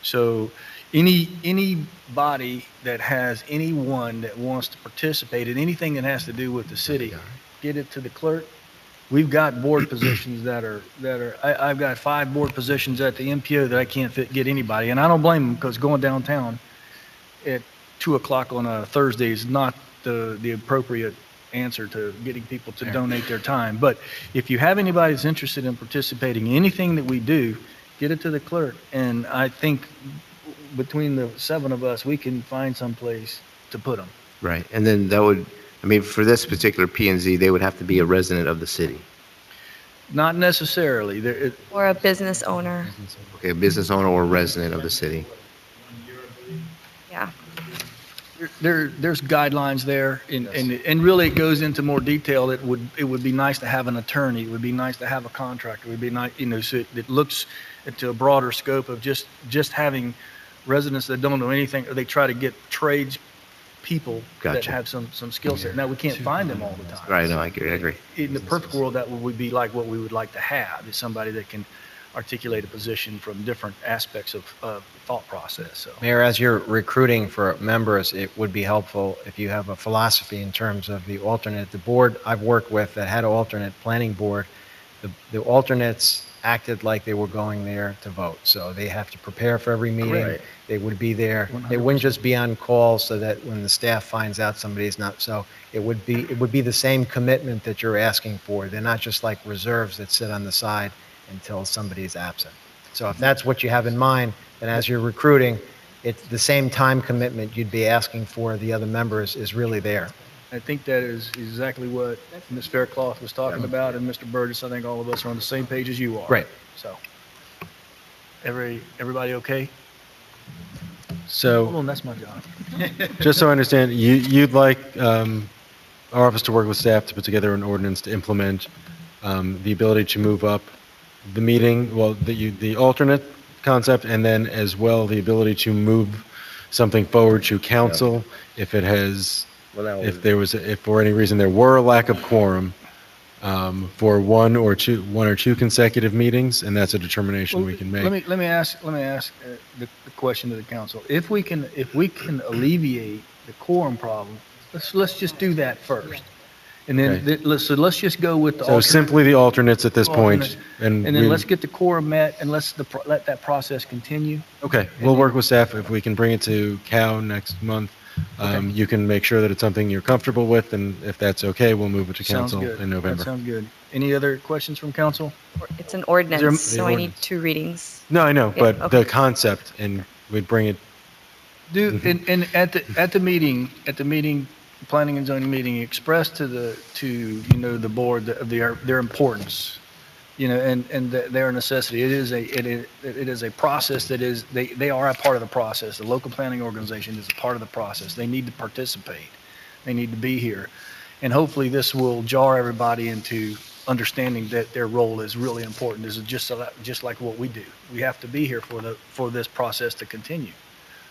So anybody that has anyone that wants to participate in anything that has to do with the city, get it to the clerk. We've got board positions I've got 5 board positions at the MPO that I can't get anybody, and I don't blame them, because going downtown at 2:00 on a Thursday is not the appropriate answer to getting people to donate their time. But if you have anybody that's interested in participating in anything that we do, get it to the clerk, and I think between the 7 of us, we can find some place to put them. Right, and then for this particular P&Z, they would have to be a resident of the city. Not necessarily. Or a business owner. Okay, a business owner or resident of the city. Yeah. There's guidelines there, and really it goes into more detail. It would be nice to have an attorney. It would be nice to have a contractor. It would be nice, so it looks into a broader scope of just having residents that don't know anything, or they try to get trades people that have some skill set. Now, we can't find them all the time. Right, no, I agree. In the perfect world, that would be like what we would like to have, is somebody that can articulate a position from different aspects of thought process. So, Mayor, as you're recruiting for members, it would be helpful if you have a philosophy in terms of the alternate. The board I've worked with that had an alternate planning board, the alternates acted like they were going there to vote. So they have to prepare for every meeting. Correct. They would be there. 100%. They wouldn't just be on call so that when the staff finds out somebody's not. So it would be the same commitment that you're asking for. They're not just like reserves that sit on the side until somebody's absent. So if that's what you have in mind, then as you're recruiting, it's the same time commitment you'd be asking for the other members is really there. I think that is exactly what Ms. Faircloth was talking about, and Mr. Burgess. I think all of us are on the same page as you are. Right. So, everybody okay? So. Hold on, that's my job. Just so I understand, you'd like our office to work with staff to put together an ordinance to implement the ability to move up the meeting, well, the alternate concept, and then as well the ability to move something forward to council if it has, if for any reason there were a lack of quorum for one or two consecutive meetings, and that's a determination we can make. Let me ask the question to the council. If we can alleviate the quorum problem, let's just do that first. And then let's just go with the So simply the alternates at this point. And then let's get the quorum met, and let that process continue. Okay, we'll work with staff. If we can bring it to COW next month, you can make sure that it's something you're comfortable with, and if that's okay, we'll move it to council in November. That sounds good. Any other questions from council? It's an ordinance, so I need 2 readings. No, I know, Yeah, but okay. the concept, and we'd bring it. And at the meeting, planning and zoning meeting, express to the board their importance, and their necessity. It is a process that is, they are a part of the process. The local planning organization is a part of the process. They need to participate. They need to be here. And hopefully this will jar everybody into understanding that their role is really important. This is just like what we do. We have to be here for this process to continue.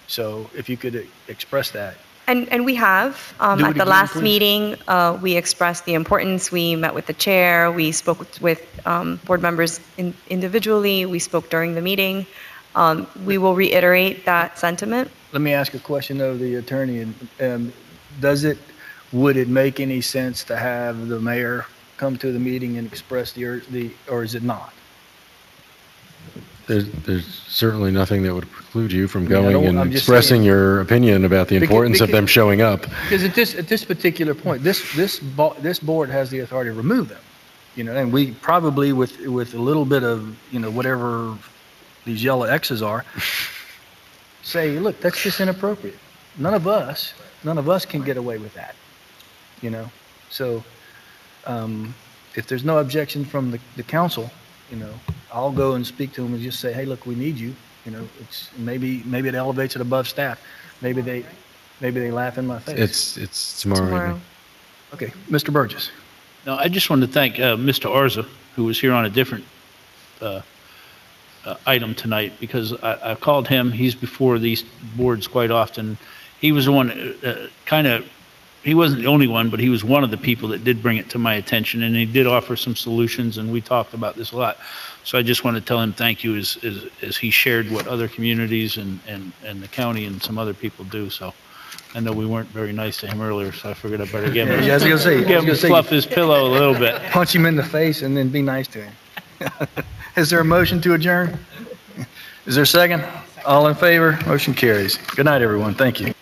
So if you could express that. And we have, Do it at the again, last please. meeting, we expressed the importance. We met with the chair, we spoke with board members individually, we spoke during the meeting. We will reiterate that sentiment. Let me ask a question of the attorney. Would it make any sense to have the mayor come to the meeting and express or is it not? There's certainly nothing that would preclude you from I mean, I going don't- and I'm just expressing saying- your opinion about the importance of them showing up. Because at this particular point, this board has the authority to remove them, and we probably with a little bit of, whatever these yellow X's are, say, look, that's just inappropriate. None of us can get away with that, So, if there's no objection from the council, I'll go and speak to them and just say, hey, look, we need you. It's maybe it elevates it above staff. Maybe they laugh in my face. It's tomorrow evening. Okay, Mr. Burgess. No, I just wanted to thank Mr. Arza, who was here on a different item tonight, because I called him. He's before these boards quite often. He was the one, he wasn't the only one, but he was one of the people that did bring it to my attention, and he did offer some solutions, and we talked about this a lot. So I just want to tell him thank you as he shared what other communities and the county and some other people do. So I know we weren't very nice to him earlier, so I figured I better give him, Yeah, I was gonna say, give him fluff his pillow a little bit. Punch him in the face and then be nice to him. Is there a motion to adjourn? Is there a second? All in favor? Motion carries. Good night, everyone. Thank you.